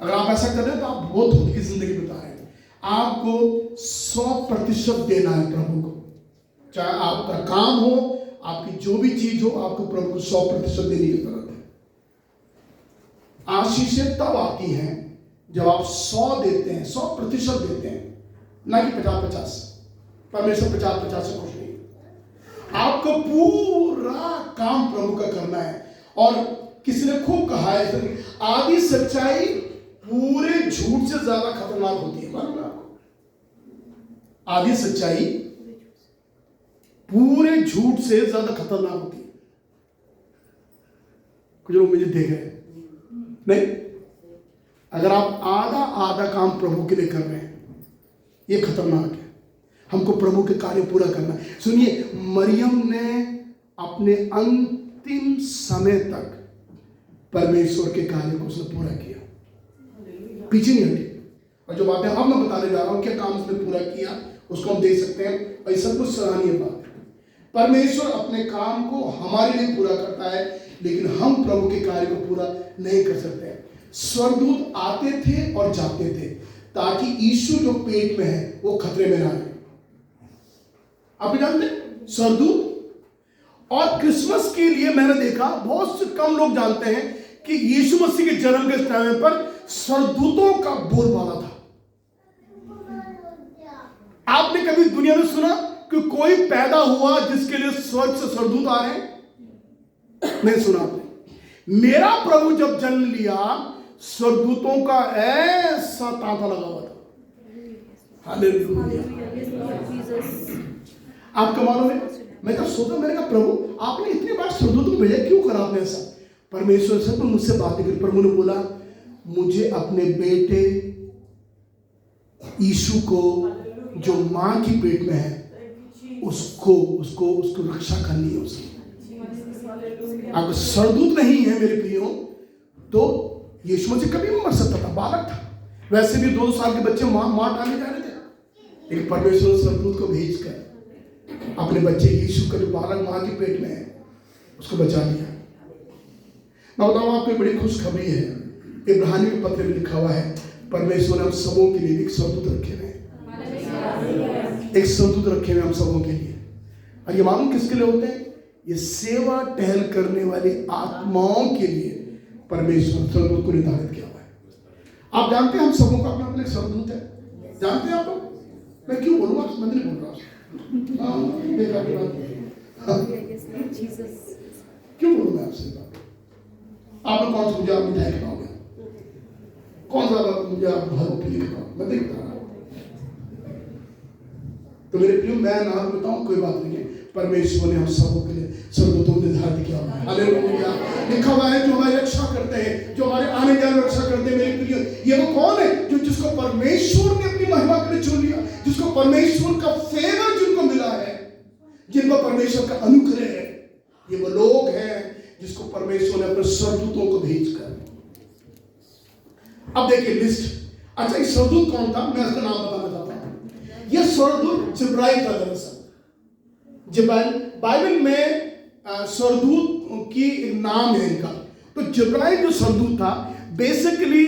अगर आप ऐसा कर रहे हैं तो आप बहुत धोखे की जिंदगी बिता रहे हैं। आपको 100% देना है प्रभु को। चाहे आपका काम हो, आपकी जो भी चीज हो, आपको प्रभु को 100% देने की जरूरत है। आशीषें तब आती हैं जब आप 100 देते हैं, 100% देते हैं, ना कि 50-50। परमेश्वर 50-50 से खुश नहीं। आपको पूरा काम प्रभु का करना है। और किसी ने खूब कहा है, आधी सच्चाई पूरे झूठ से ज्यादा खतरनाक होती है। मालूम है आपको? आधी सच्चाई पूरे झूठ से ज्यादा खतरनाक होती है। कुछ लोग मुझे देख रहे हैं नहीं। अगर आप आधा काम प्रभु के लिए कर रहे हैं, ये खतरनाक है। हमको प्रभु के कार्य पूरा करना है। सुनिए, मरियम ने अपने अंतिम समय तक परमेश्वर के कार्य को उसने पूरा किया, पीछे नहीं हटी। और जो बातें अब मैं बताने जा रहा हूं, क्या काम उसने पूरा किया, उसको हम देख सकते हैं। और ये सब कुछ सराहनीय बात है। परमेश्वर अपने काम को हमारे लिए पूरा करता है, लेकिन हम प्रभु के कार्य को पूरा नहीं कर सकते। स्वर्गदूत आते थे और जाते थे ताकि यीशु जो पेट में है वो खतरे में ना रहे। आप जानते हैं स्वर्गदूत। और क्रिसमस के लिए मैंने देखा बहुत से कम लोग जानते हैं कि यीशु मसीह के जन्म के समय पर स्वर्गदूतों का बोलबाला था। आपने कभी दुनिया में सुना कि कोई पैदा हुआ जिसके लिए स्वर्ग से स्वर्गदूत आ रहे हैं? नहीं सुना आपने। मेरा प्रभु जब जन्म लिया, स्वर्गदूतों का ऐसा तांता लगा हुआ था। हालेलुया। आपको मालूम है, मैं जब सोचा, मैंने कहा प्रभु आपने इतनी बार स्वर्गदूतों को भेजा, क्यों करा आपने ऐसा? परमेश्वर से तो मुझसे बातें करी। प्रभु ने बोला मुझे अपने बेटे यीशु को जो मां की पेट में है उसको रक्षा करनी है उसकी। अगर स्वर्गदूत नहीं है मेरे प्रियो, तो यीशु मसीह कभी भी मर सकता था, बालक था। वैसे भी 2 साल के बच्चे मार डाले जा रहे थे, लेकिन परमेश्वर ने स्वर्गदूत को भेजकर अपने बच्चे यीशु का जो बालक मां के पेट में है उसको बचा लिया। मैं बताऊं आपको एक बड़ी खुशखबरी है। इब्रानियों के पत्र में लिखा हुआ है परमेश्वर ने हम सबों के लिए एक स्वर्गदूत रखे हुए हैं, एक स्वर्गदूत रखे हुए हम सबों के लिए। और ये मालूम किसके लिए होते हैं? ये सेवा टहल करने वाली आत्माओं के लिए परमेश्वर स्वर्गदूत को निर्धारित किया हुआ है। आप जानते हैं हम सबों का अपना अपना एक स्वर्गदूत है, जानते हैं आप लोग? मैं क्यों बोलूँगा, मैं नहीं बोल रहा क्यों बोलूँ मैं आपसे बात? आप लोग कौन सा मुझे आप मिठाई खिलाओगे, कौन सा मुझे आप घर के लिए खिलाओ, मैं नहीं बता रहा। तो मेरे प्रियो मैं नाम बताऊं कोई बात नहीं है, परमेश्वर ने हम सबों के लिए स्वर्गदूतों को निर्धारित किया हुआ है। हालेलुया। लिखा हुआ है जो हमारी रक्षा करते हैं, जो हमारे आने जाने में रक्षा करते हैं। मेरे प्रियो ये वो कौन है? जो जिसको परमेश्वर ने अपनी महिमा के लिए चुन लिया, जिसको परमेश्वर का फेवर जिनको मिला है, जिनको परमेश्वर का अनुग्रह है, ये वो लोग हैं जिसको परमेश्वर ने अपने स्वर्गदूतों को भेजकर। अब देखिए लिस्ट। अच्छा ये स्वर्गदूत कौन था? मैं इसका नाम बताना चाहता हूं। यह स्वर्गदूत जिब्राइल था। दरअसल जिब्राइल बाइबल में स्वर्गदूत की एक नाम है इनका। तो जिब्राइल जो स्वर्गदूत था, बेसिकली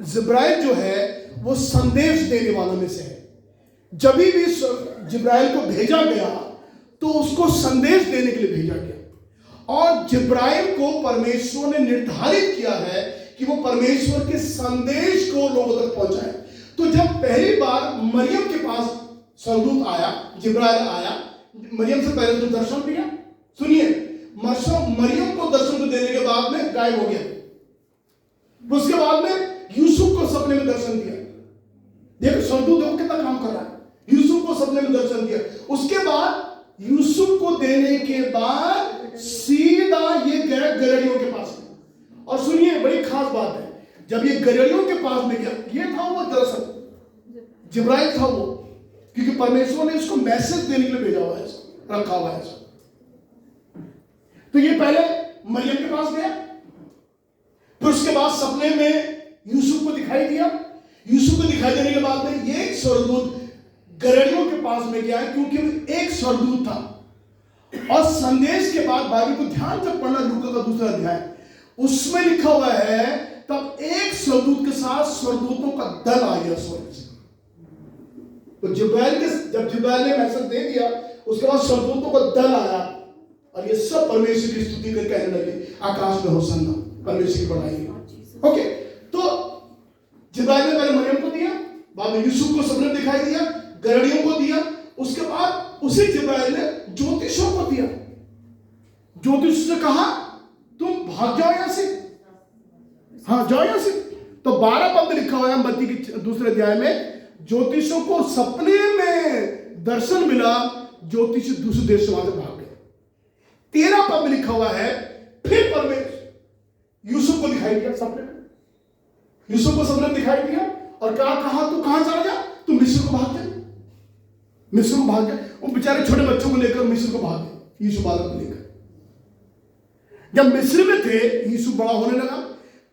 जिब्राइल जो है वो संदेश देने वालों में से है। जब भी जिब्राइल को भेजा गया तो उसको संदेश देने के लिए भेजा गया, और जिब्राइल को परमेश्वर ने निर्धारित किया है कि वो परमेश्वर के संदेश को लोगों तक पहुंचाए। तो जब पहली बार मरियम के पास स्वर्गदूत आया, जिब्राइल आया, मरियम से पहले तो दर्शन दिया। सुनिए, मरियम को दर्शन को देने के बाद में गायब हो गया। उसके बाद में यूसुफ को सपने में दर्शन दिया। देखो स्वर्गदूत देखो कितना काम कर रहा है। यूसुफ को सपने में दर्शन दिया। उसके बाद यूसुफ को देने के बाद सीधा ये गया गरड़ियों के पास में। और सुनिए बड़ी खास बात है, जब ये गरड़ियों के पास में गया, ये था वो दरअसल जिब्राइल था वो, क्योंकि परमेश्वर ने इसको मैसेज देने के लिए भेजा हुआ है, इसको रखा हुआ है इसको। तो ये पहले मरियम के पास गया, फिर उसके बाद सपने में यूसुफ को दिखाई दिया। यूसुफ को दिखाई देने के बाद में ये एक स्वर्गदूत गरड़ियों के पास में गया, क्योंकि एक स्वर्गदूत था। और संदेश के बाद बाइबल को ध्यान से पढ़ना, लूका का 2 अध्याय, उसमें लिखा हुआ है तब एक स्वर्गदूत के साथ स्वर्गदूतों का दल आ गया स्वर्ग से। तो जब जिब्राइल ने मैसेज दे दिया, उसके बाद स्वर्गदूतों का दल आया और ये सब परमेश्वर की स्तुति करके कहने लगे, आकाश में होसन्ना, परमेश्वर की बड़ाई। ओके, तो जिब्राइल ने पहले मरियम को दिया, बाद में यूसुफ को सपने दिखाई दिया, गरड़ियों को दिया, उसके बाद उसी जिब्राइल ने ज्योतिषों को दिया। ज्योतिष से कहा तुम भाग जाओ यहां से, हाँ जाओ यहां से। तो 12 पद में लिखा हुआ है मत्ती के 2 अध्याय में, ज्योतिषों को सपने में दर्शन मिला, ज्योतिष दूसरे देश से वहां से भाग गए। 13 पद में लिखा हुआ है फिर परमेश्वर यूसुफ को दिखाई दिया सपने में। यूसुफ को सपने में दिखाई दिया और क्या कहा, तू कहां चला जा, तू मिस्र को भाग जा, मिस्र को भाग जा। वो बेचारे छोटे बच्चों को लेकर मिस्र को भाग गए, यीशु बालक को लेकर। जब मिस्र में थे, यीशु बड़ा होने लगा,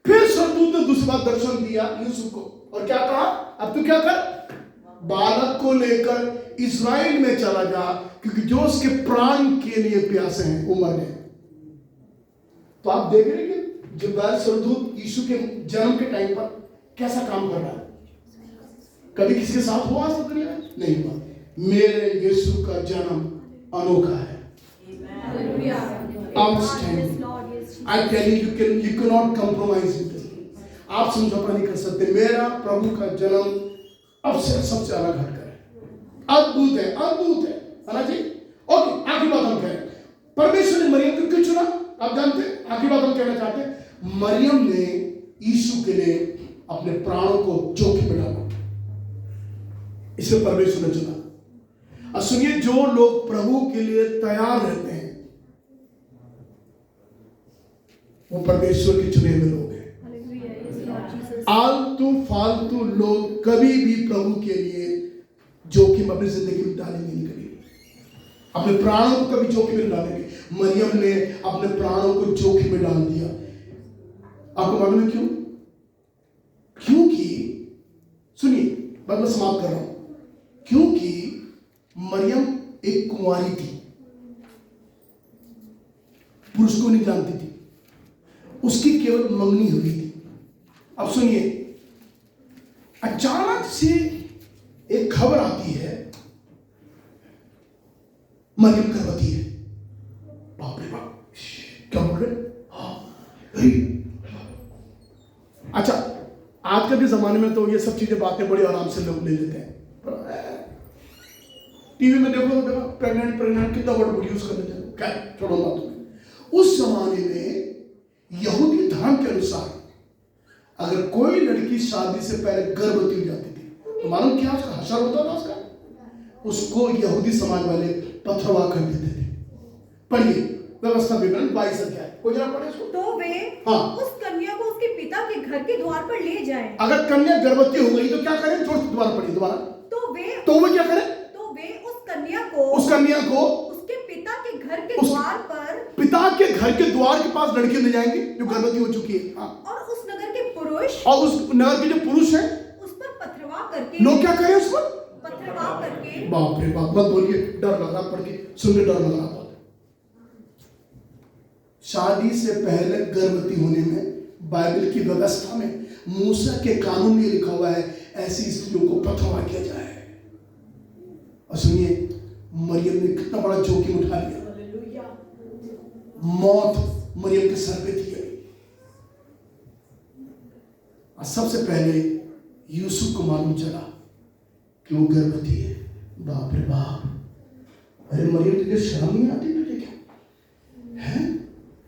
फिर स्वर्गदूत ने दूसरी बार दर्शन दिया यूसुफ को और क्या कहा, अब तू क्या कर, बालक को लेकर इस्राएल में चला जा, क्योंकि जो उसके प्राण के लिए प्यासे हैं वो मर गए। तो आप देख रहे हैं कि जिब्राइल स्वर्गदूत यीशु के जन्म के टाइम पर कैसा काम कर रहा है। कभी किसी के साथ हुआ ऐसा दुनिया में? नहीं हुआ। मेरे यीशु का जन्म अनोखा है। I tell you cannot compromise with it. आप समझौता नहीं कर सकते। मेरा प्रभु का जन्म अब से सबसे अलग हटकर है, अद्भुत है, अद्भुत है ना जी। ओके, आखिरी बात हम कहें, परमेश्वर ने मरियम को क्यों चुना? आप जानते हैं, आखिरी बात हम कहना चाहते हैं, मरियम ने यीशु के लिए अपने प्राणों को जोखिम में डाला, इसे परमेश्वर ने चुना। और सुनिए, जो लोग प्रभु के लिए तैयार रहते हैं वो परमेश्वर के चुने हुए लोग हैं। आलतू फालतू लोग कभी भी प्रभु के लिए जोखिम अपनी जिंदगी में डालेंगे नहीं, कभी अपने प्राणों को कभी जोखिम में डालेंगे। मरियम ने अपने प्राणों को जोखिम में डाल दिया। आपको मालूम है क्यों? क्योंकि सुनिए, बात मैं समाप्त कर रहा हूं। क्योंकि मरियम एक कुंवारी थी, पुरुष को नहीं जानती थी, उसकी केवल मंगनी हुई थी। अब सुनिए, अचानक से एक खबर आती है, मरियम गर्भवती है। बाप रे बाप, क्या बोल रहे? अच्छा, आजकल के जमाने में तो ये सब चीजें बातें बड़ी आराम से लोग ले लेते हैं। टीवी में देखो प्रेग्नेंट कितना वर्ड यूज कर लेते हैं। क्या छोड़ो बात में। उस जमाने में यहूदी धर्म के अनुसार अगर कोई लड़की शादी से पहले गर्भवती हो जाती थी तो मालूम क्या उसका हशर होता था? उसको यहूदी समाज वाले पथरवाह कर देते थे। पढ़िए व्यवस्था विवरण 22 अध्याय, कोई जरा पढ़े उसको। तो वे उस कन्या को उसके पिता के घर के द्वार पर ले जाएं। अगर कन्या गर्भवती हो गई तो क्या करें? जोर से दोबारा पढ़िए, दोबारा। तो वे क्या करें? तो वे उस कन्या को उसके पिता के घर के द्वार पर, पिता के घर के द्वार के पास लड़की ले जाएंगे जो गर्भवती हो चुकी है। और उस नगर के पुरुष, और उस नगर के जो पुरुष हैं उस पर पथरवाह करके, लोग क्या करें? उस पर पथरवाह करके। बाप रे बाप, मत बोलिए, डर लग रहा पढ़ के, सुन के डर लग रहा। शादी से पहले गर्भवती होने में बाइबल की व्यवस्था में, मूसा के कानून में लिखा हुआ है ऐसी स्त्रियों को पथरवाह किया जाए। और सुनिए, मरियम ने कितना बड़ा जोखिम उठा लिया। मौत मरियम के सर पे थी। और सबसे पहले यूसुफ को मालूम चला कि वो गर्भवती है। बाप रे बाप, अरे मरियम तुझे शर्म नहीं आती? तुझे क्या है?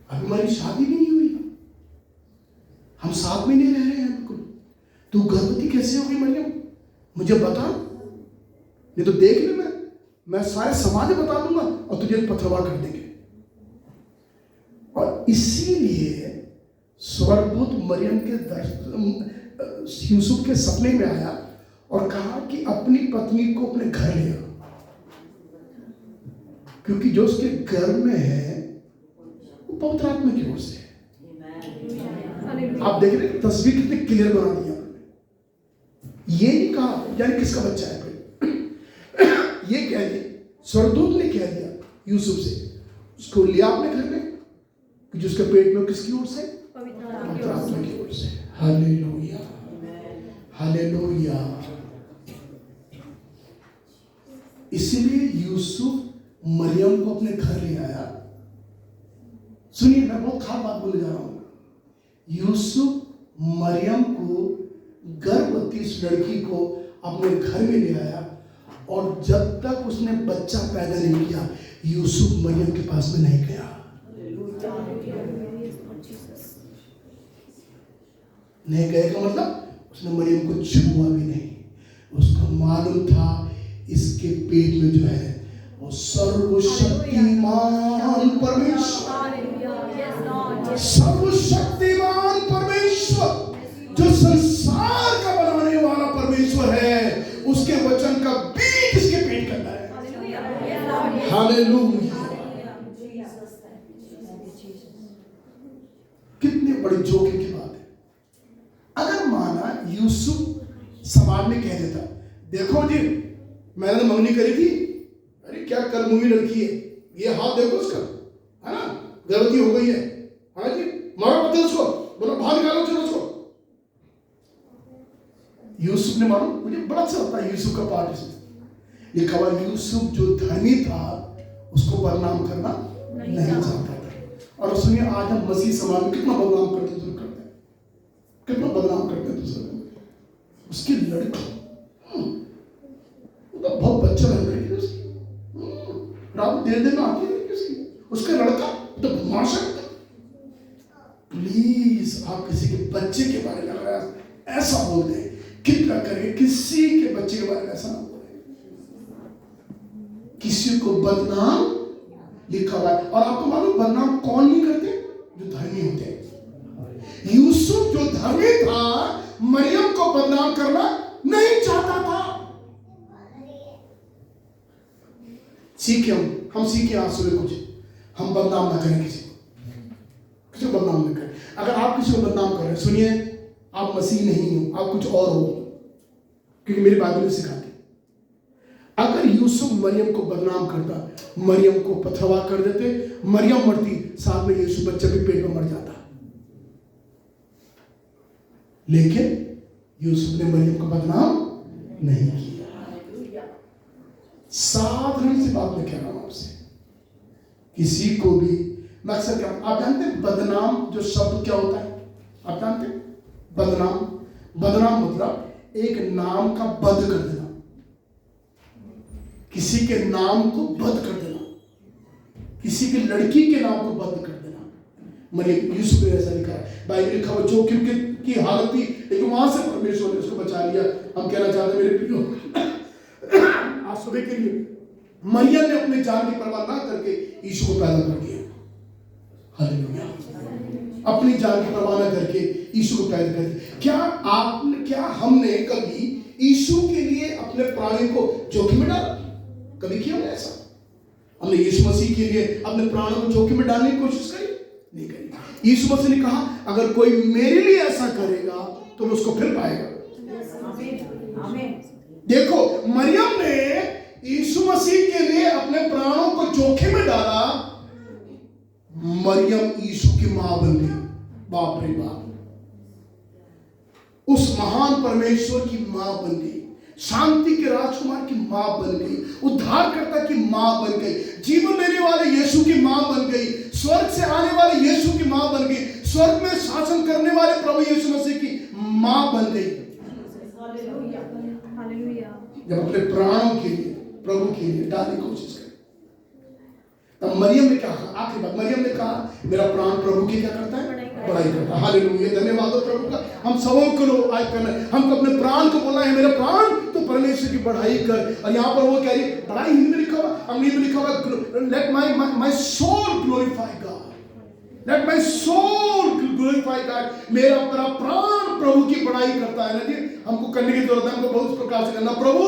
अभी हमारी शादी भी नहीं हुई, हम 7 महीने रह रहे हैं, बिल्कुल तू गर्भवती कैसे हो गई मरियम? मुझे बता, नहीं तो देख ले, मैं सारे समाज में बता दूंगा और तुझे पथरवाह कर देंगे। और इसीलिए स्वर्गदूत मरियम के यूसुफ के सपने में आया और कहा कि अपनी पत्नी को अपने घर ले आओ, क्योंकि जो उसके गर्भ में है वो पवित्र आत्मा की ओर से है। आप देख रहे हैं तस्वीर कितनी क्लियर बना दी आपने। ये नहीं कहा यानी किसका बच्चा है कोई, ये कह दिया, स्वर्गदूत ने कह दिया यूसुफ से, उसको लिया अपने घर में, कि जिसके पेट में किसकी ओर से? पवित्र आत्मा की ओर से। Hallelujah, hallelujah. इसीलिए यूसुफ मरियम को अपने घर ले आया। सुनिए, मैं बहुत खास बात बोलने जा रहा हूं। यूसुफ मरियम को, गर्भवती इस लड़की को अपने घर में ले आया, और जब तक उसने बच्चा पैदा नहीं किया यूसुफ मरियम के पास में नहीं गया। नहीं गए का मतलब उसने मरियम को छुआ भी नहीं। उसको मालूम था इसके पेट में जो है वो सर्वशक्तिमान परमेश्वर, सर्वशक्तिमान परमेश्वर, जो संसार का बनाने वाला परमेश्वर है, उसके वचन का बीज इसके पेट करता है। हालेलुया। कितने बड़ी जोखिम की बात है। अगर माना यूसुफ समाज में कह देता, देखो जी मैंने तो मंगनी करी थी, अरे क्या कर्मूली लड़की है, ये हाथ देखो उसका, है ना, गर्भवती हो गई है, हाँ जी, मारो पता उसको, बोलो बाहर निकालो चलो उसको। यूसुफ ने, मानो मुझे बड़ा अच्छा लगता है यूसुफ का पाठ इसमें लिखा हुआ, यूसुफ जो धर्मी था उसको बदनाम करना नहीं चाहता था। और सुनिए, आज हम मसीह समाज में कितना बदनाम करते हैं, कितना बदनाम करते हैं दूसरे को। उसकी लड़की तो बहुत बच्चा लग रही है उसकी, रात देर में आती है किसकी, उसका लड़का तो माशा प्लीज आप किसी के बच्चे के बारे में अगर ऐसा बोल दें, कृपया करके किसी के बच्चे के बारे में ऐसा ना बोले। किसी को बदनाम लिखा हुआ है। और आपको मालूम बदनाम कौन नहीं करते? जो धर्मी होते हैं। यूसुफ जो धर्मी था, मरियम को बदनाम करना नहीं चाहता था। सीखे हम सीखे आज सुबह कुछ, हम बदनाम ना करें किसी को बदनाम ना करें। अगर आप किसी को बदनाम कर रहे हैं, सुनिए, आप मसीह नहीं हो, आप कुछ और हो, क्योंकि मेरी बाइबल ने सिखाती। अगर यूसुफ मरियम को बदनाम करता, मरियम को पथरवा कर देते, मरियम मरती, साथ में यूसुफ बच्चा भी पेट में मर जाता। लेकिन यूसुफ ने मरियम को बदनाम नहीं किया। साधारण सी बात मैं कह रहा हूं आपसे, किसी को भी मैं अक्सर क्या, आप जानते हैं बदनाम जो शब्द क्या होता है? आप जानते हैं बदनाम मतलब एक नाम का बद कर देना, किसी के नाम को बद कर देना, किसी की लड़की के नाम को बद कर देना। मरियम, यूसुफ ने ऐसा लिखा है, बाइबल लिखा हुआ, जोखिम की हालत थी, लेकिन वहां से परमेश्वर ने उसको बचा लिया। हम कहना चाहते मेरे प्रियो, आज सुबह के लिए मरियम ने अपने जान की परवाह ना करके यीशु को पैदा कर दिया। हालेलुया। अपनी जान की परवाह ना करके यीशु को पैदा कर दिया। क्या हमने कभी यीशु के लिए अपने प्राणों को जोखिम में डाला? कभी किया हमने ऐसा? हमने यीशु मसीह के लिए अपने प्राणों को जोखिम में डालने की कोशिश करी? नहीं करी। यीशु मसीह ने कहा, अगर कोई मेरे लिए ऐसा करेगा तो मैं उसको फिर पाएगा। देखो, मरियम ने यीशु मसीह के लिए अपने प्राणों को जोखिम में डाला। मरियम यीशु की मां बन गई। बाप रे बाप, उस महान परमेश्वर की मां बन गई, शांति के राजकुमार की मां बन गई, उद्धारकर्ता की मां बन गई, जीवन देने वाले यीशु की मां बन गई, स्वर्ग से आने वाले यीशु की मां बन गई, स्वर्ग में शासन करने वाले प्रभु यीशु मसीह की मां बन गई। जब अपने प्राणों के लिए, प्रभु के लिए डालने की कोशिश करें, तब मरियम ने क्या कहा? आखिरी बात, मरियम ने कहा, मेरा प्राण प्रभु की क्या करता है? बड़ाई करता है। हालेलुया, धन्यवाद हो प्रभु का। हम सबों को आज करना है, हमको अपने प्राण को बोलना है, मेरा प्राण तो परमेश्वर की बढ़ाई कर। और यहाँ पर वो कह रही, बढ़ाई हिंदी में लिखा हुआ, अंग्रेजी में लिखा हुआ, let my soul glorify God, let my soul glorify God. मेरा प्राण प्रभु की बढ़ाई करता है। ना जी, हमको करने की जरूरत है, हमको बहुत प्रकार से करना। प्रभु,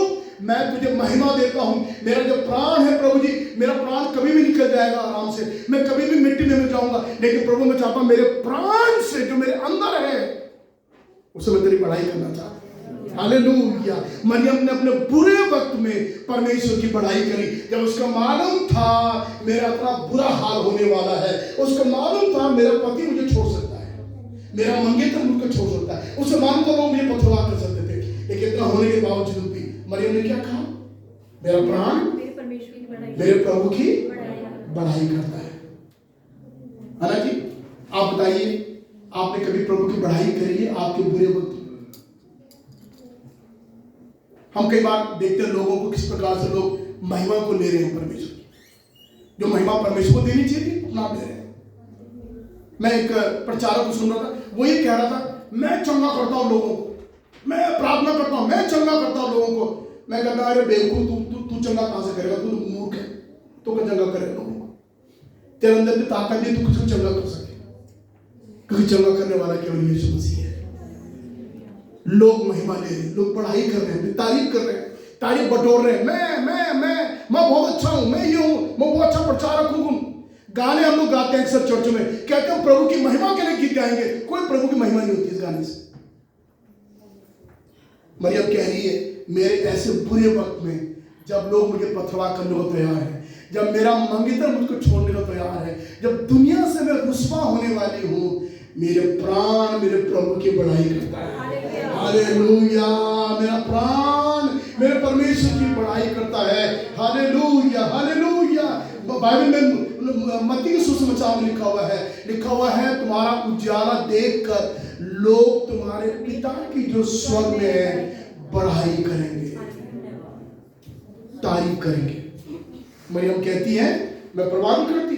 मैं तुझे महिमा देता हूं, मेरा जो प्राण है प्रभु जी, मेरा प्राण कभी भी निकल जाएगा आराम से, मैं कभी भी मिट्टी में मिल जाऊंगा, लेकिन प्रभु मैं चाहता हूं मेरे प्राण से जो मेरे अंदर है उसे मैं तेरी बढ़ाई करना चाहता हूं। हालेलुया। मरियम ने अपने बुरे वक्त में परमेश्वर की बढ़ाई करी। जब उसका मालूम था मेरा इतना बुरा हाल होने वाला है, उसको मालूम था मेरा पति मुझे छोड़ सकता है, मेरा मंगेतर मुझको छोड़ सकता है, उसे मालूम था लोग मुझे पथरवाह कर सकते थे, लेकिन इतना होने के बावजूद भी मरियम ने क्या कहा? मेरा प्राण मेरे प्रभु की बढ़ाई करता है। है ना जी? आप बताइए, आपने कभी प्रभु की बढ़ाई करी है आपके बुरे वक्त में? हम कई बार देखते हैं लोगों को किस प्रकार से लोग महिमा को ले रहे हैं परमेश्वर की, जो महिमा परमेश्वर को देनी चाहिए अपना ले रहे हैं। मैं एक प्रचारक को सुन रहा था, वो ये कह रहा था, मैं चंगा करता हूं लोगों को, मैं प्रार्थना करता हूं, मैं चंगा करता हूं लोगों को। मैं कहता, अरे बेवकूफ, तू चंगा कहां से करेगा? तू तो मूर्ख है, तो क्या चंगा करेगा लोगों को? तेरे अंदर भी ताकत नहीं, तू किसी को चंगा कर सके, क्योंकि चंगा करने वाला केवल यीशु मसीह है। लोग महिमा ले रहे हैं, लोग पढ़ाई कर रहे हैं, तारीफ कर रहे हैं, तारीफ बटोर रहे हैं, मैं बहुत अच्छा हूं, मैं ये हूं, मैं बहुत अच्छा प्रचारक हूं। गाने हम लोग गाते हैं अक्सर चर्च में, कहते हैं प्रभु की महिमा के लिए गीत गाएंगे, कोई प्रभु की महिमा नहीं होती इस गाने से। मरियम कह रही है, मेरे ऐसे बुरे वक्त में जब लोग मुझे पथरवाह करने को तैयार है, जब मेरा मंगेतर मुझको छोड़ने को तैयार है, जब दुनिया से मैं रुस्वा होने वाली हूं, मेरे प्राण मेरे प्रभु की बढ़ाई करता है। हालेलुया। मेरा प्राण मेरे परमेश्वर की बढ़ाई करता है। Hallelujah, hallelujah. बाइबल में मत्ती के सुसमाचार में लिखा हुआ है, तुम्हारा उजाला देखकर लोग तुम्हारे पिता की जो स्वर्ग में है बढ़ाई करेंगे, तारीफ करेंगे। मरियम कहती है, मैं परवाह नहीं करती।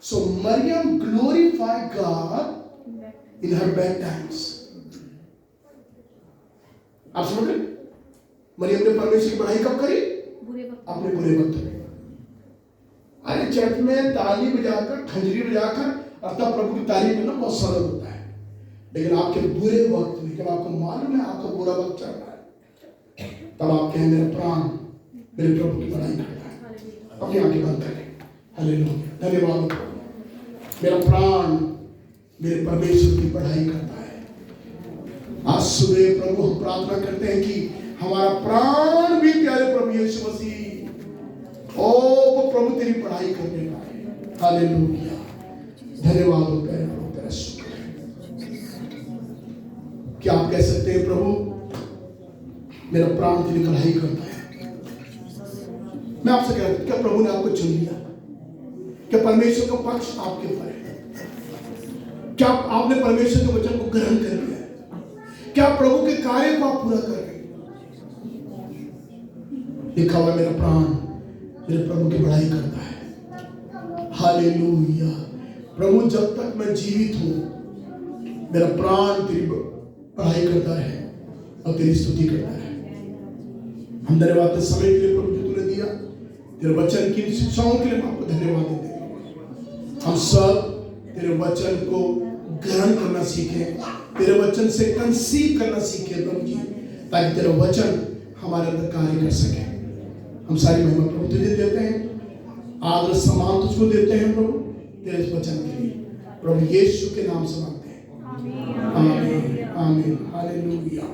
So Mariam glorify God in her bad times. आप समझ रहे? मरियम ने परमेश्वर की बढ़ाई कब करी? अपने बुरे वक्त में। अरे चर्च में ताली बजाकर, खंजरी बजाकर अर्थात प्रभु की तारीफ करना बहुत सरल होता है, लेकिन आपके बुरे वक्त में जब आपको मालूम है आपका बुरा वक्त चल रहा है, तब आप कहें मेरा प्राण मेरे प्रभु की बढ़ाई करता है। अपनी आंखें बंद करें। हालेलुया, धन्यवाद। मेरा प्राण मेरे परमेश्वर की बढ़ाई करता है। आज सुबह प्रभु हम प्रार्थना करते हैं कि हमारा प्राण भी प्यारे प्रभु यीशु मसीह वो प्रभु तेरी पढ़ाई करने पाए। हालेलुया, धन्यवाद हो प्यारे प्रभु, तेरा शुक्र है। क्या आप कह सकते हैं प्रभु मेरा प्राण तेरी पढ़ाई करता है? मैं आपसे कह रहा हूं, क्या प्रभु ने आपको चुन लिया? क्या परमेश्वर का पक्ष आपके ऊपर है? क्या आपने परमेश्वर के वचन को ग्रहण कर लिया है? क्या प्रभु के कार्य को आप पूरा कर रहे हैं? लिखा हुआ मेरा प्राण मेरे प्रभु की बढ़ाई करता है। हालेलुया। प्रभु जब तक मैं जीवित हूं मेरा प्राण तेरी बढ़ाई करता है और तेरी स्तुति करता है। हम धन्यवाद इस समय के लिए प्रभु जो तूने दिया, तेरे वचन की शिक्षाओं के लिए आपको धन्यवाद देते हैं। हम सब तेरे वचन को ग्रहण करना सीखें, तेरे वचन से कंसीव करना सीखें प्रभु जी, ताकि तेरा वचन हमारे अंदर कार्य कर सके। हम सारी महिमा प्रभु तुझे देते हैं, आदर सम्मान तुझको देते हैं प्रभु तेरे इस वचन के लिए। प्रभु यीशु के नाम से मांगते हैं, आमीन आमीन। हालेलुया।